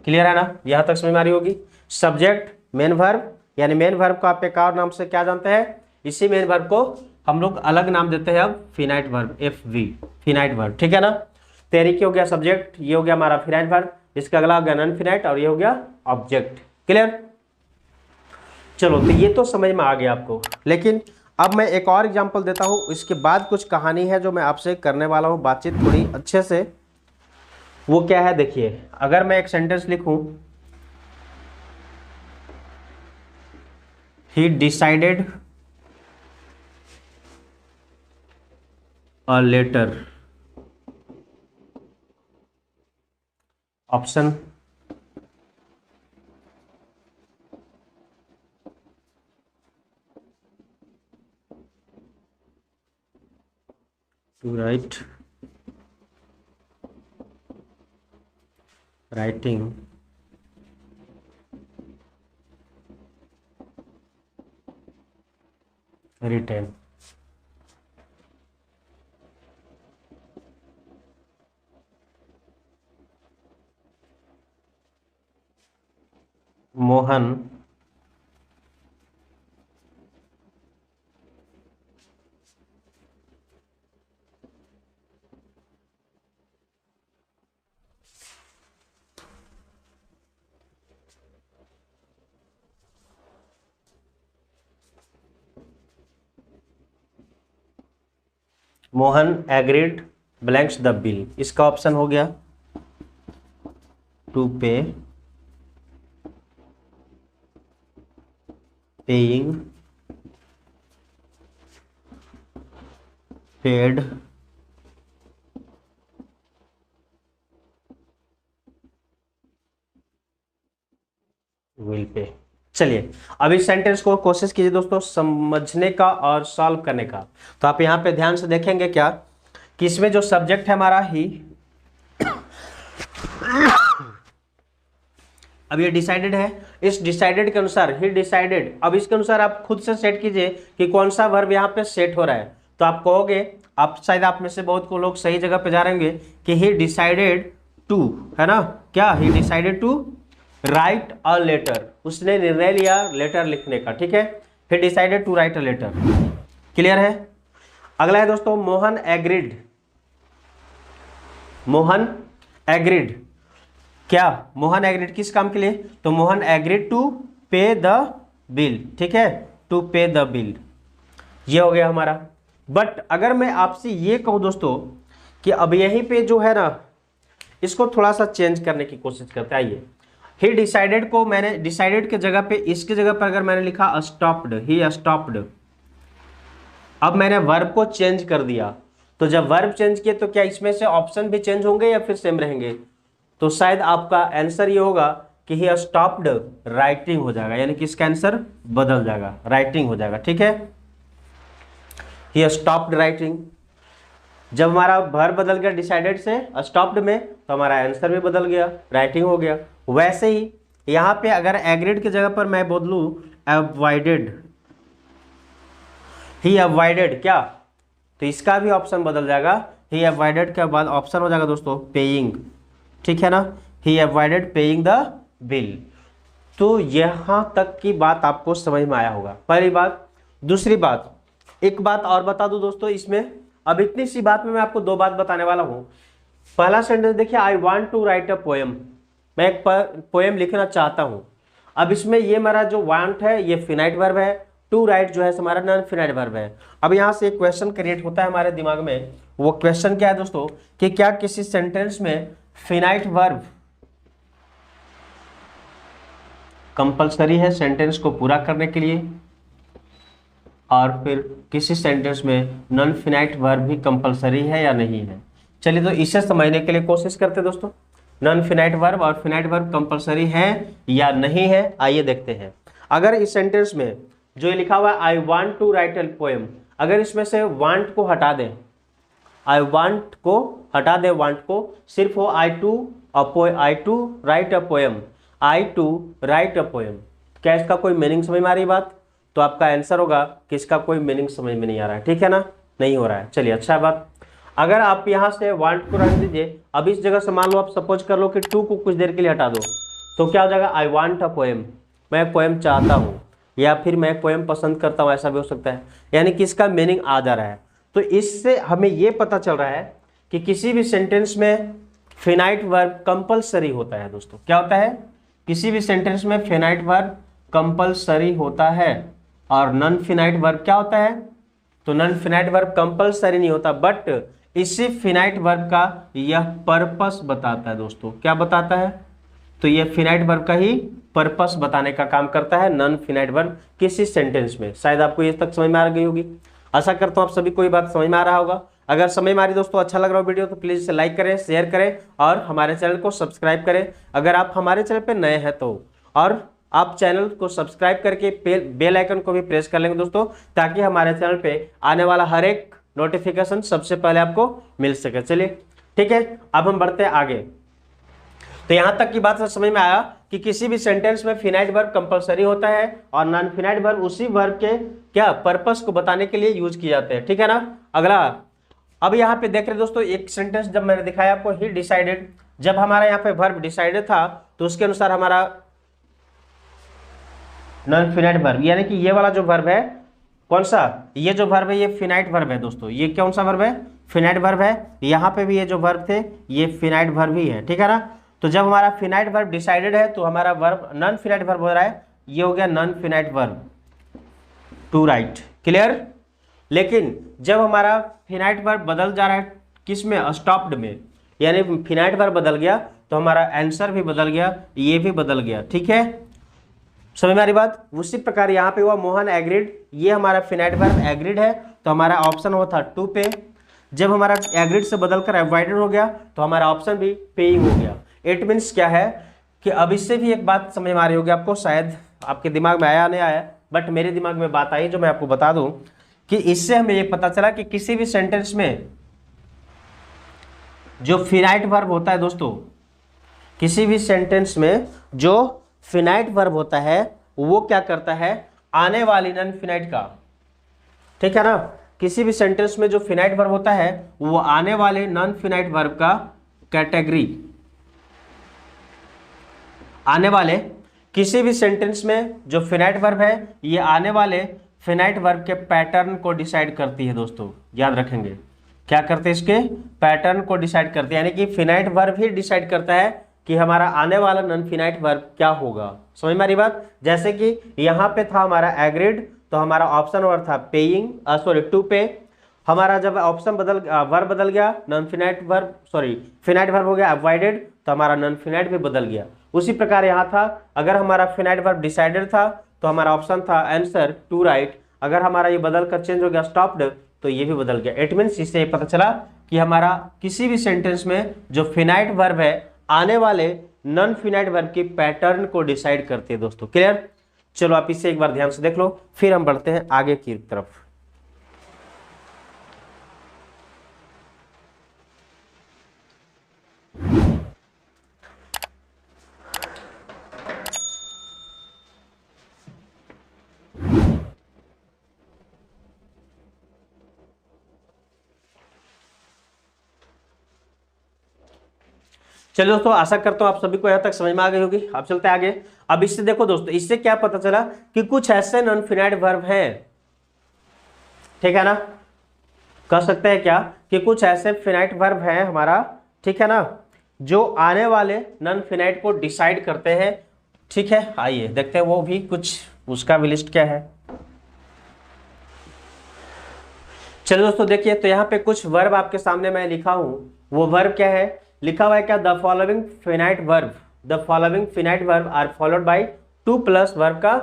क्लियर है ना, यहां तक समझ में आ रही होगी। सब्जेक्ट मेन वर्ब, यानी मेन वर्ब को आप एक और नाम से क्या जानते हैं, इसी मेन वर्ब को हम लोग अलग नाम देते हैं अब finite verb, FV finite verb, ठीक है ना। तो यानी कि हो गया सब्जेक्ट, ये हो गया हमारा फिनाइट वर्ब, इसका अगला हो गया नॉन फिनाइट और ये हो गया ऑब्जेक्ट। क्लियर, चलो तो ये तो समझ में आ गया आपको। लेकिन अब मैं एक और एग्जांपल देता हूं, इसके बाद कुछ कहानी है जो मैं आपसे करने वाला हूं बातचीत थोड़ी अच्छे से। वो क्या है देखिए, अगर मैं एक सेंटेंस लिखूं, he decided a letter, option to write, writing written. Mohan Mohan agreed blanks the bill, इसका ऑप्शन हो गया टू पे, पेइंग, पेड, विल पे। चलिए अब इस सेंटेंस को कोशिश कीजिए दोस्तों समझने का और सॉल्व करने का। तो आप यहाँ पे ध्यान से देखेंगे क्या कि इसमें जो सब्जेक्ट है हमारा ही, अब ये डिसाइडेड है, इस डिसाइडेड के अनुसार ही डिसाइडेड, अब इसके अनुसार आप खुद से सेट कीजिए कि कौन सा वर्ब यहाँ पे सेट हो रहा है। तो आप कहोगे, आप शायद आप में से बहुत को लोग सही जगह पे जा रहे होंगे कि ही डिसाइडेड टू, है ना, क्या he decided to write a letter, उसने निर्णय लिया लेटर लिखने का, ठीक है, he decided to write a letter. Clear है। अगला है दोस्तों मोहन एग्रीड, मोहन एग्रीड, क्या मोहन एग्रीड किस काम के लिए, तो मोहन एग्रीड टू पे द बिल, ठीक है, टू पे द बिल, ये हो गया हमारा। बट अगर मैं आपसे ये कहूं दोस्तों कि अब यहीं पे जो है ना, इसको थोड़ा सा चेंज करने की कोशिश करते हैं। आइए, ही डिसाइडेड को मैंने डिसाइडेड के जगह पे, इसके जगह पर अगर मैंने लिखा स्टॉप्ड, ही स्टॉप्ड, अब मैंने वर्ब को चेंज कर दिया, तो जब वर्ब चेंज किए तो क्या इसमें से ऑप्शन भी चेंज होंगे या फिर सेम रहेंगे, तो शायद आपका आंसर ये होगा कि ही स्टॉप्ड राइटिंग हो जाएगा, यानी कि इसका आंसर बदल जाएगा, राइटिंग हो जाएगा, ठीक है, ही स्टॉप्ड राइटिंग। जब हमारा वर्ब बदल गया डिसाइडेड से स्टॉप्ड में, तो हमारा आंसर भी बदल गया, राइटिंग हो गया। वैसे ही यहाँ पे अगर एग्रीड की जगह पर मैं बदलूं अवॉइडेड, ही अवॉइडेड क्या, तो इसका भी ऑप्शन बदल जाएगा, ही अवॉइडेड के बाद ऑप्शन हो जाएगा दोस्तों पेइंग, ठीक है ना, ही अवॉइडेड पेइंग द बिल। तो यहां तक की बात आपको समझ में आया होगा, पहली बात। दूसरी बात, एक बात और बता दूं दोस्तों इसमें, अब इतनी सी बात में मैं आपको दो बात बताने वाला हूं। पहला सेंटेंस देखिए, I want to write a poem, मैं एक पोएम लिखना चाहता हूं। अब इसमें ये मेरा जो वांट है ये फिनाइट वर्ब है, टू राइट जो है हमारा नॉन फिनाइट वर्ब है। अब यहां से एक क्वेश्चन क्रिएट होता है हमारे दिमाग में, वो क्वेश्चन क्या है दोस्तों कि क्या किसी सेंटेंस में फिनाइट वर्ब कंपलसरी है सेंटेंस को पूरा करने के लिए, और फिर किसी सेंटेंस में नॉन फिनाइट वर्ब भी कंपलसरी है या नहीं है। चलिए तो इसे समझने के लिए कोशिश करते हैं दोस्तों। नॉन फिनाइट वर्ब और फिनाइट वर्ब कंपलसरी है या नहीं है, आइए देखते हैं। अगर इस सेंटेंस में जो ये लिखा हुआ है I want to write a poem, अगर इसमें से वांट को हटा दें, आई वांट को हटा दें, वांट को सिर्फ हो I to write a poem, I to write a poem, क्या इसका कोई मीनिंग समझ में आ रही बात? तो आपका आंसर होगा कि इसका कोई मीनिंग समझ में नहीं आ रहा है, ठीक है ना, नहीं हो रहा है। चलिए अच्छा बात। अगर आप यहाँ से वांट को रख दीजिए, अब इस जगह से मान लो आप सपोज कर लो कि टू को कुछ देर के लिए हटा दो, तो क्या हो जाएगा? आई वांट अ पोएम, मैं पोएम चाहता हूँ, या फिर मैं पोएम पसंद करता हूँ, ऐसा भी हो सकता है। यानी कि इसका मीनिंग आ जा रहा है। तो इससे हमें ये पता चल रहा है कि किसी भी सेंटेंस में फिनाइट वर्ब कंपलसरी होता है दोस्तों। क्या होता है? किसी भी सेंटेंस में फिनाइट वर्ब कंपलसरी होता है, और नॉन फिनाइट वर्ब क्या होता है? तो नॉन फिनाइट वर्ब कंपलसरी नहीं होता, बट इसी फिनाइट वर्ब का यह पर्पस बताता है दोस्तों। क्या बताता है? तो यह फिनाइट वर्ब का ही पर्पस बताने का काम करता है नॉन फिनाइट वर्ब किसी सेंटेंस में। शायद आपको ये तक समझ में आ गई होगी, आशा करता हूँ आप सभी को ये बात समझ में आ रहा होगा। अगर समझ में आ रही दोस्तों, अच्छा लग रहा हो वीडियो, तो प्लीज इसे लाइक करें, शेयर करें और हमारे चैनल को सब्सक्राइब करें अगर आप हमारे चैनल पर नए हैं तो। और आप चैनल को सब्सक्राइब करके बेल आइकन को भी प्रेस कर लेंगे दोस्तों, ताकि हमारे चैनल पे आने वाला हर एक नोटिफिकेशन सबसे पहले आपको मिल सके। चलिए ठीक है, अब हम बढ़ते हैं आगे। तो यहां तक की बात समझ में आया कि किसी भी सेंटेंस में फिनाइट वर्ब कंपलसरी होता है और नॉन फिनाइट वर्ब उसी वर्ब के क्या पर्पस को बताने के लिए यूज किए जाते हैं, ठीक है ना। अगला, अब यहाँ पे देख रहे दोस्तों, एक सेंटेंस जब मैंने दिखाया आपको ही डिसाइडेड, जब हमारा यहाँ पे वर्ब डिसाइडेड था तो उसके अनुसार हमारा नॉन फिनाइट वर्ब, यानी कि ये वाला जो वर्ब है, कौन सा, ये जो वर्ब है ये फिनाइट वर्ब है दोस्तों। ये कौन सा वर्ब है? फिनाइट वर्ब है। यहाँ पे भी ये जो वर्ब थे ये फिनाइट वर्ब ही है, ठीक है ना। तो जब हमारा फिनाइट वर्ब डिसाइडेड है तो हमारा वर्ब नॉन फिनाइट वर्ब हो रहा है, ये हो गया non finite verb to write, clear. लेकिन जब हमारा फिनाइट वर्ब बदल जा रहा है किस में? स्टॉप्ड में, यानी फिनाइट वर्ब बदल गया तो हमारा आंसर भी बदल गया, ये भी बदल गया, ठीक है, समझ में आ रही बात। उसी प्रकार यहाँ पे हुआ मोहन एग्रीड, ये हमारा फिनाइट वर्ब एग्रीड है, तो हमारा ऑप्शन हुआ था टू पे। जब हमारा एग्रीड से बदलकर अवॉइडेड हो गया तो हमारा ऑप्शन भी पेइंग हो गया। इट मीन्स क्या है कि अब इससे भी एक बात समझ में आ रही होगी आपको, शायद आपके दिमाग में आया नहीं आया, बट मेरे दिमाग में बात आई जो मैं आपको बता दूं कि इससे हमें ये पता चला कि किसी भी सेंटेंस में जो फिनाइट वर्ब होता है दोस्तों, किसी भी सेंटेंस में जो फिनाइट वर्ब होता है वो क्या करता है? आने वाली नॉन फिनाइट का, ठीक है ना, किसी भी सेंटेंस में जो फिनाइट वर्ब होता है वो आने वाले नॉन फिनाइट वर्ब का कैटेगरी, आने वाले किसी भी सेंटेंस में जो फिनाइट वर्ब है ये आने वाले फिनाइट वर्ब के पैटर्न को डिसाइड करती है दोस्तों। याद रखेंगे, क्या करते हैं? इसके पैटर्न को डिसाइड करते हैं, यानी कि फिनाइट वर्ब ही डिसाइड करता है कि हमारा आने वाला नॉन फिनाइट वर्ब क्या होगा। समझ में आ रही बात। जैसे कि यहाँ पे था हमारा एग्रीड, तो हमारा ऑप्शन वर्ब था पेइंग, सॉरी टू पे। हमारा जब ऑप्शन वर्ब बदल गया, non finite verb, sorry finite verb हो गया अवॉइडेड, तो हमारा नॉन फिनाइट भी बदल गया। उसी प्रकार यहाँ था, अगर हमारा फिनाइट वर्ब डिसाइडेड था तो हमारा ऑप्शन था आंसर टू राइट। अगर हमारा ये बदल कर चेंज हो गया स्टॉप्ड, तो ये भी बदल गया। इट मीन्स इससे पता चला कि हमारा किसी भी सेंटेंस में जो फिनाइट वर्ब है आने वाले नॉन फिनाइट वर्ब की पैटर्न को डिसाइड करते हैं दोस्तों, क्लियर। चलो आप इसे एक बार ध्यान से देख लो, फिर हम बढ़ते हैं आगे की तरफ। चलिए दोस्तों, आशा करता हूं आप सभी को यहां तक समझ में आ गई होगी। अब चलते हैं आगे। अब इससे देखो दोस्तों, इससे क्या पता चला कि कुछ ऐसे नॉन फिनाइट वर्ब हैं, ठीक है ना, कह सकते हैं क्या कि कुछ ऐसे फिनाइट वर्ब हैं हमारा, ठीक है ना, जो आने वाले नॉन फिनाइट को डिसाइड करते हैं, ठीक है। आइए देखते हैं वो भी कुछ, उसका भी लिस्ट क्या है। चलिए दोस्तों देखिए, तो यहाँ पे कुछ वर्ब आपके सामने मैं लिखा हूं, वो वर्ब क्या है? लिखा हुआ है क्या? The following finite verb, the following finite verb are followed by to plus verb का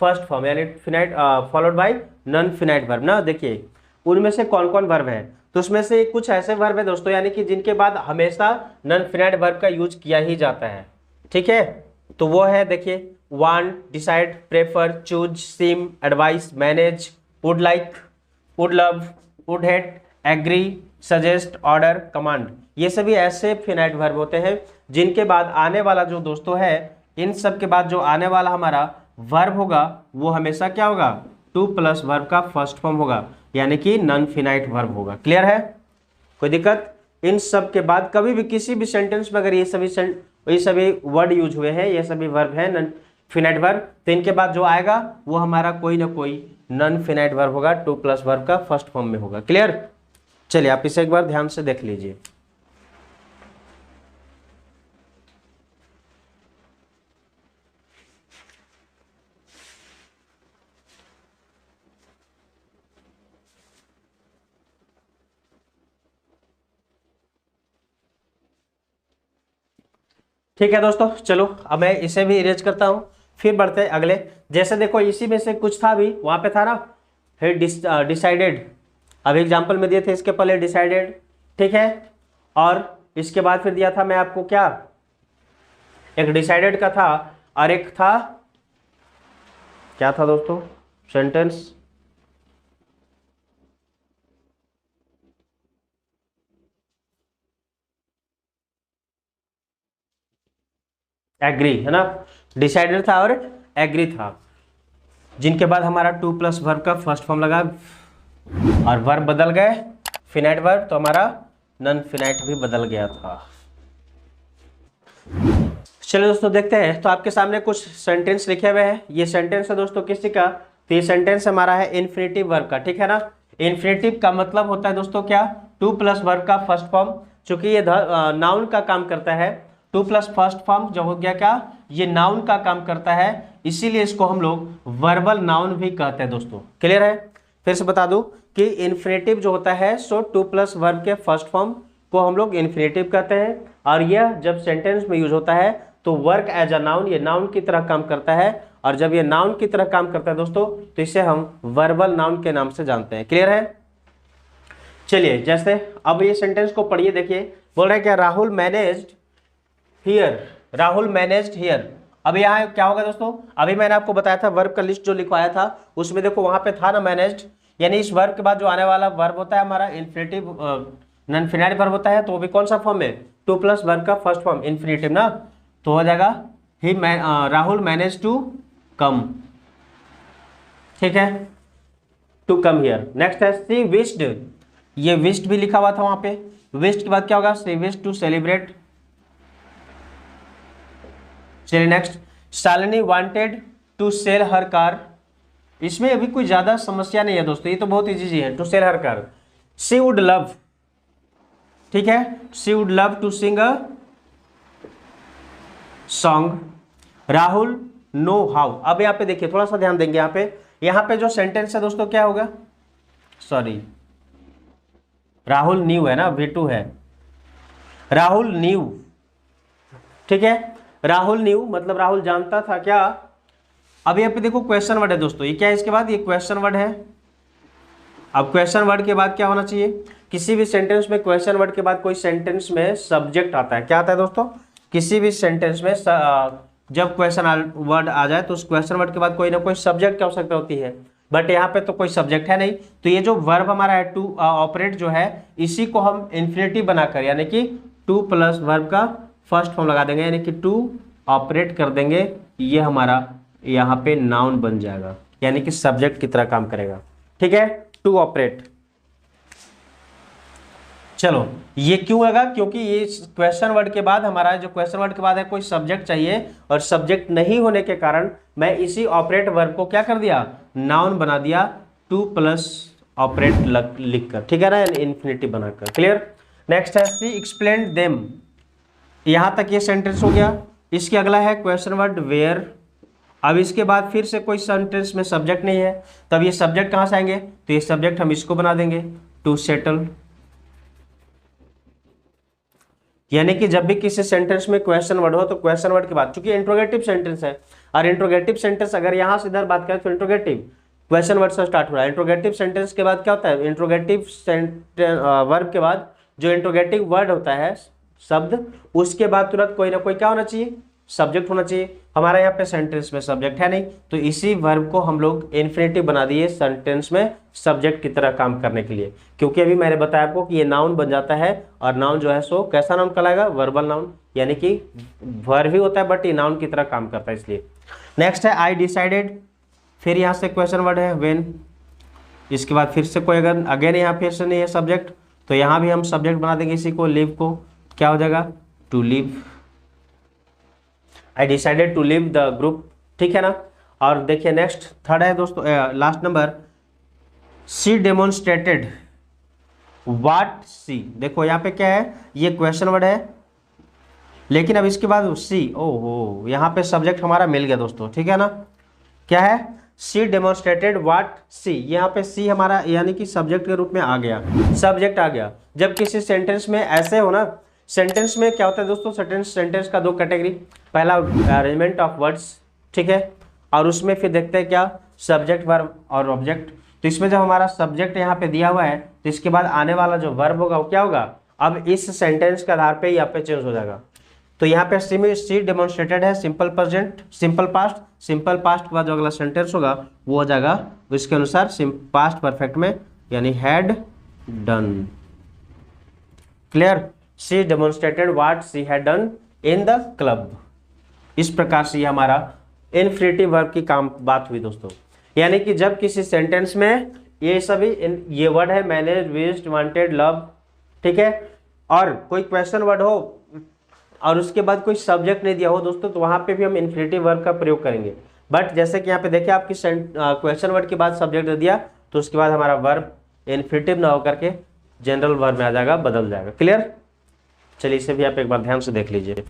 फर्स्ट फॉर्म, यानी finite followed by non finite verb ना। देखिए उनमें से कौन कौन वर्ब है। तो उसमें से कुछ ऐसे वर्ब है दोस्तों, यानी कि जिनके बाद हमेशा नॉन फिनाइट वर्ब का यूज किया ही जाता है। ठीक है, तो वो है देखिए, want, decide, prefer, choose, seem, advise, manage, would like, would love, would hate, agree, suggest, order, command. ये सभी ऐसे फिनाइट वर्ब होते हैं जिनके बाद आने वाला जो दोस्तों है, इन सब के बाद जो आने वाला हमारा वर्ब होगा वो हमेशा क्या होगा, टू प्लस वर्ब का फर्स्ट फॉर्म होगा, यानी कि नॉन फिनाइट वर्ब होगा। क्लियर है, कोई दिक्कत। इन सब के बाद कभी भी किसी भी सेंटेंस में अगर ये सभी वर्ड यूज हुए हैं, ये सभी वर्ब है नॉन फिनाइट वर्ब, तो इनके बाद जो आएगा वो हमारा कोई ना कोई नॉन फिनाइट वर्ब होगा, टू प्लस वर्ब का फर्स्ट फॉर्म में होगा। क्लियर, चलिए आप इसे एक बार ध्यान से देख लीजिए। ठीक है दोस्तों, चलो अब मैं इसे भी इरेज करता हूं, फिर बढ़ते हैं अगले। जैसे देखो इसी में से कुछ था भी, वहां पे था ना, फिर डिसाइडेड, अब एग्जाम्पल में दिए थे इसके पहले डिसाइडेड, ठीक है, और इसके बाद फिर दिया था मैं आपको क्या, एक डिसाइडेड का था और एक था, क्या था दोस्तों सेंटेंस, एग्री, है ना, डिसाइडेड था और एग्री था, जिनके बाद हमारा टू प्लस वर्ब का फर्स्ट फॉर्म लगा और वर्ब बदल गए फिनाइट वर्ब, तो हमारा नॉन फिनाइट भी बदल गया था। चलिए दोस्तों देखते हैं, तो आपके सामने कुछ सेंटेंस लिखे हुए हैं। ये सेंटेंस है दोस्तों किसी का, तो ये सेंटेंस हमारा है इन्फिनेटिव वर्ब का, ठीक है ना। इन्फिनेटिव का मतलब होता है दोस्तों क्या, टू प्लस वर्ब का फर्स्ट फॉर्म, चूंकि ये नाउन का काम करता है, टू प्लस फर्स्ट फॉर्म जो हो गया क्या, ये नाउन का काम करता है, इसीलिए इसको हम लोग वर्बल नाउन भी कहते हैं दोस्तों। क्लियर है, फिर से बता दूं कि इन्फिनेटिव जो होता है सो टू प्लस वर्ब के फर्स्ट फॉर्म को हम लोग इन्फिनेटिव कहते हैं, और यह जब सेंटेंस में यूज होता है तो वर्क एज अ नाउन, ये नाउन की तरह काम करता है, और जब ये नाउन की तरह काम करता है दोस्तों तो इसे हम वर्बल नाउन के नाम से जानते हैं। क्लियर है, चलिए जैसे अब ये सेंटेंस को पढ़िए, देखिए बोल रहे हैं क्या, Rahul managed here, Rahul managed here. अब यहाँ क्या होगा दोस्तों, अभी मैंने आपको बताया था वर्ब का लिस्ट जो लिखवाया था, उसमें देखो वहां पे था ना मैनेज्ड, यानी इस वर्ब के बाद जो आने वाला वर्ब होता है हमारा इन्फिनेटिव नॉन फिनाइट वर्ब होता है, तो वो भी कौन सा फॉर्म है, टू प्लस वर्ब का फर्स्ट फॉर्म इन्फिनेटिव ना, तो हो जाएगा ही राहुल मैनेज टू कम, ठीक है, टू कम हियर। नेक्स्ट है सी विश्ड, ये विश्ड भी लिखा हुआ था वहां पे, विश्ड के बाद क्या होगा, सी विश्ड टू सेलिब्रेट। चलिए next, Shalini wanted to sell her car, इसमें अभी कोई ज्यादा समस्या नहीं है दोस्तों, ये तो बहुत इजी है, to sell her car. She would love, ठीक है, she would love to sing a song. Rahul know how, अब यहाँ पे देखिए थोड़ा सा ध्यान देंगे, यहाँ पे जो सेंटेंस है दोस्तों क्या होगा, सॉरी राहुल न्यू है ना, V2 है, राहुल न्यू, ठीक है, राहुल न्यू मतलब राहुल जानता था क्या। अब यहाँ पे देखो क्वेश्चन वर्ड है दोस्तों, ये क्या है, इसके बाद ये क्वेश्चन वर्ड है। अब क्वेश्चन वर्ड के बाद क्या होना चाहिए, किसी भी सेंटेंस में क्वेश्चन वर्ड के बाद कोई सेंटेंस में सब्जेक्ट आता है, क्या आता है दोस्तों, किसी भी सेंटेंस में जब क्वेश्चन वर्ड आ जाए तो उस क्वेश्चन वर्ड के बाद कोई ना कोई सब्जेक्ट की आवश्यकता होती है, बट यहाँ पे तो कोई सब्जेक्ट है नहीं, तो ये जो वर्ब हमारा है टू ऑपरेट जो है, इसी को हम इन्फिनेटिव बनाकर यानी कि टू प्लस वर्ब का फर्स्ट फॉर्म लगा देंगे, यानी कि टू ऑपरेट कर देंगे, ये हमारा यहाँ पे नाउन बन जाएगा, यानी कि सब्जेक्ट की तरह काम करेगा, ठीक है, टू ऑपरेट। चलो ये क्यों होगा, क्योंकि ये क्वेश्चन वर्ड के बाद हमारा जो क्वेश्चन वर्ड के बाद है कोई सब्जेक्ट चाहिए, और सब्जेक्ट नहीं होने के कारण मैं इसी ऑपरेट वर्ब को क्या कर दिया, नाउन बना दिया, टू प्लस ऑपरेट लिखकर, ठीक है ना, इन्फिनेटिव बनाकर। क्लियर, नेक्स्ट है सी एक्सप्लेन्ड देम, यहां तक ये सेंटेंस हो गया। इसके अगला है क्वेश्चन वर्ड वेयर, अब इसके बाद फिर से कोई सेंटेंस में सब्जेक्ट नहीं है, तब ये सब्जेक्ट कहां से आएंगे, तो ये सब्जेक्ट हम इसको बना देंगे टू सेटल, यानी कि जब भी किसी सेंटेंस में क्वेश्चन वर्ड हो तो क्वेश्चन वर्ड के बाद, चूंकि इंट्रोगेटिव सेंटेंस है, और इंट्रोगेटिव सेंटेंस अगर यहां से इधर बात करें तो इंट्रोगेटिव, क्वेश्चन वर्ड से स्टार्ट हो रहा है। इंट्रोगेटिव सेंटेंस के बाद क्या होता है, इंट्रोगेटिव वर्ब के बाद जो इंट्रोगेटिव वर्ड होता है शब्द, उसके बाद तुरंत कोई ना कोई क्या होना चाहिए, सब्जेक्ट होना चाहिए। हमारा यहाँ पे सेंटेंस में सब्जेक्ट है नहीं, तो इसी वर्ब को हम लोग इन्फिनेटिव बना दिए सेंटेंस में सब्जेक्ट की तरह काम करने के लिए, क्योंकि अभी मैंने बताया आपको कि ये नाउन बन जाता है, और नाउन जो है सो कैसा नाउन कहलाएगा, वर्बल नाउन, यानी कि वर्ब ही होता है बट ये नाउन की तरह काम करता है इसलिए। नेक्स्ट है आई डिसाइडेड, फिर यहाँ से क्वेश्चन वर्ड है व्हेन, इसके बाद फिर से कोई अगर अगेन यहाँ फिर से नहीं है सब्जेक्ट, तो यहाँ भी हम सब्जेक्ट बना देंगे इसी को, लिव को, क्या हो जाएगा, to leave, I decided to leave the group, ठीक है ना। और देखिए नेक्स्ट थर्ड है दोस्तों, last number, she demonstrated what she, देखो यहाँ पे क्या है, ये क्वेश्चन वर्ड है, लेकिन अब इसके बाद सी, ओहो यहाँ पे सब्जेक्ट हमारा मिल गया दोस्तों, ठीक है ना। क्या है, सी डेमोन्स्ट्रेटेड व्हाट सी, यहाँ पे सी हमारा यानी कि सब्जेक्ट के रूप में आ गया, सब्जेक्ट आ गया। जब किसी सेंटेंस में ऐसे हो ना, सेंटेंस में क्या होता है दोस्तों, सेंटेंस का दो कैटेगरी, पहला अरेंजमेंट ऑफ वर्ड्स, ठीक है, और उसमें फिर देखते हैं क्या, सब्जेक्ट वर्ब और ऑब्जेक्ट। तो इसमें जब हमारा सब्जेक्ट यहाँ पे दिया हुआ है, तो इसके बाद आने वाला जो वर्ब होगा वो क्या होगा, अब इस सेंटेंस के आधार पे यहाँ पे चेंज हो जाएगा। तो यहाँ पे सी डेमोन्स्ट्रेटेड है simple present, simple past, simple past के बाद जो अगला सेंटेंस होगा वो हो जाएगा इसके अनुसार पास्ट परफेक्ट में, यानी had done. Clear, she demonstrated what she had done in the club. इस प्रकार से ये हमारा इन्फिनेटिव वर्ब की काम बात हुई दोस्तों, यानी कि जब किसी सेंटेंस में ये सभी ये वर्ड है, मैनेज, विश्ड, वांटेड, लव, ठीक है, और कोई क्वेश्चन वर्ड हो और उसके बाद कोई सब्जेक्ट नहीं दिया हो दोस्तों, तो वहां पे भी हम इन्फिनेटिव वर्ब का प्रयोग करेंगे। बट जैसे कि यहाँ पे देखिए आपकी क्वेश्चन वर्ड के बाद सब्जेक्ट दे दिया, तो उसके बाद हमारा वर्ब इन्फिनेटिव ना होकर के जनरल वर्ब में आ जाएगा, बदल जाएगा। क्लियर, चलिए इसे भी आप एक बार ध्यान से देख लीजिए।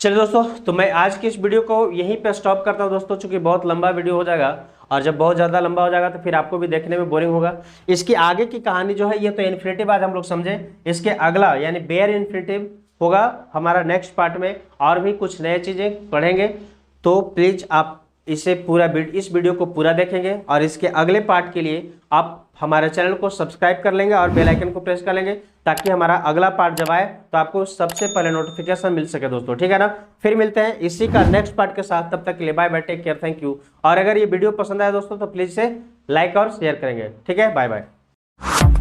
चलिए दोस्तों, तो मैं आज की इस वीडियो को यहीं पे स्टॉप करता हूं दोस्तों, चूंकि बहुत लंबा वीडियो हो जाएगा, और जब बहुत ज़्यादा लंबा हो जाएगा तो फिर आपको भी देखने में बोरिंग होगा। इसकी आगे की कहानी जो है, ये तो इन्फिनेटिव आज हम लोग समझे, इसके अगला यानी बेयर इन्फिनेटिव होगा हमारा नेक्स्ट पार्ट में, और भी कुछ नए चीज़ें पढ़ेंगे। तो प्लीज़ आप इसे पूरा इस वीडियो को पूरा देखेंगे, और इसके अगले पार्ट के लिए आप हमारे चैनल को सब्सक्राइब कर लेंगे और बेल आइकन को प्रेस कर लेंगे, ताकि हमारा अगला पार्ट जब आए तो आपको सबसे पहले नोटिफिकेशन मिल सके दोस्तों, ठीक है ना। फिर मिलते हैं इसी का नेक्स्ट पार्ट के साथ, तब तक के लिए bye bye, take care, thank you. और अगर ये वीडियो पसंद आया दोस्तों तो प्लीज से लाइक और शेयर करेंगे, ठीक है, बाय बाय।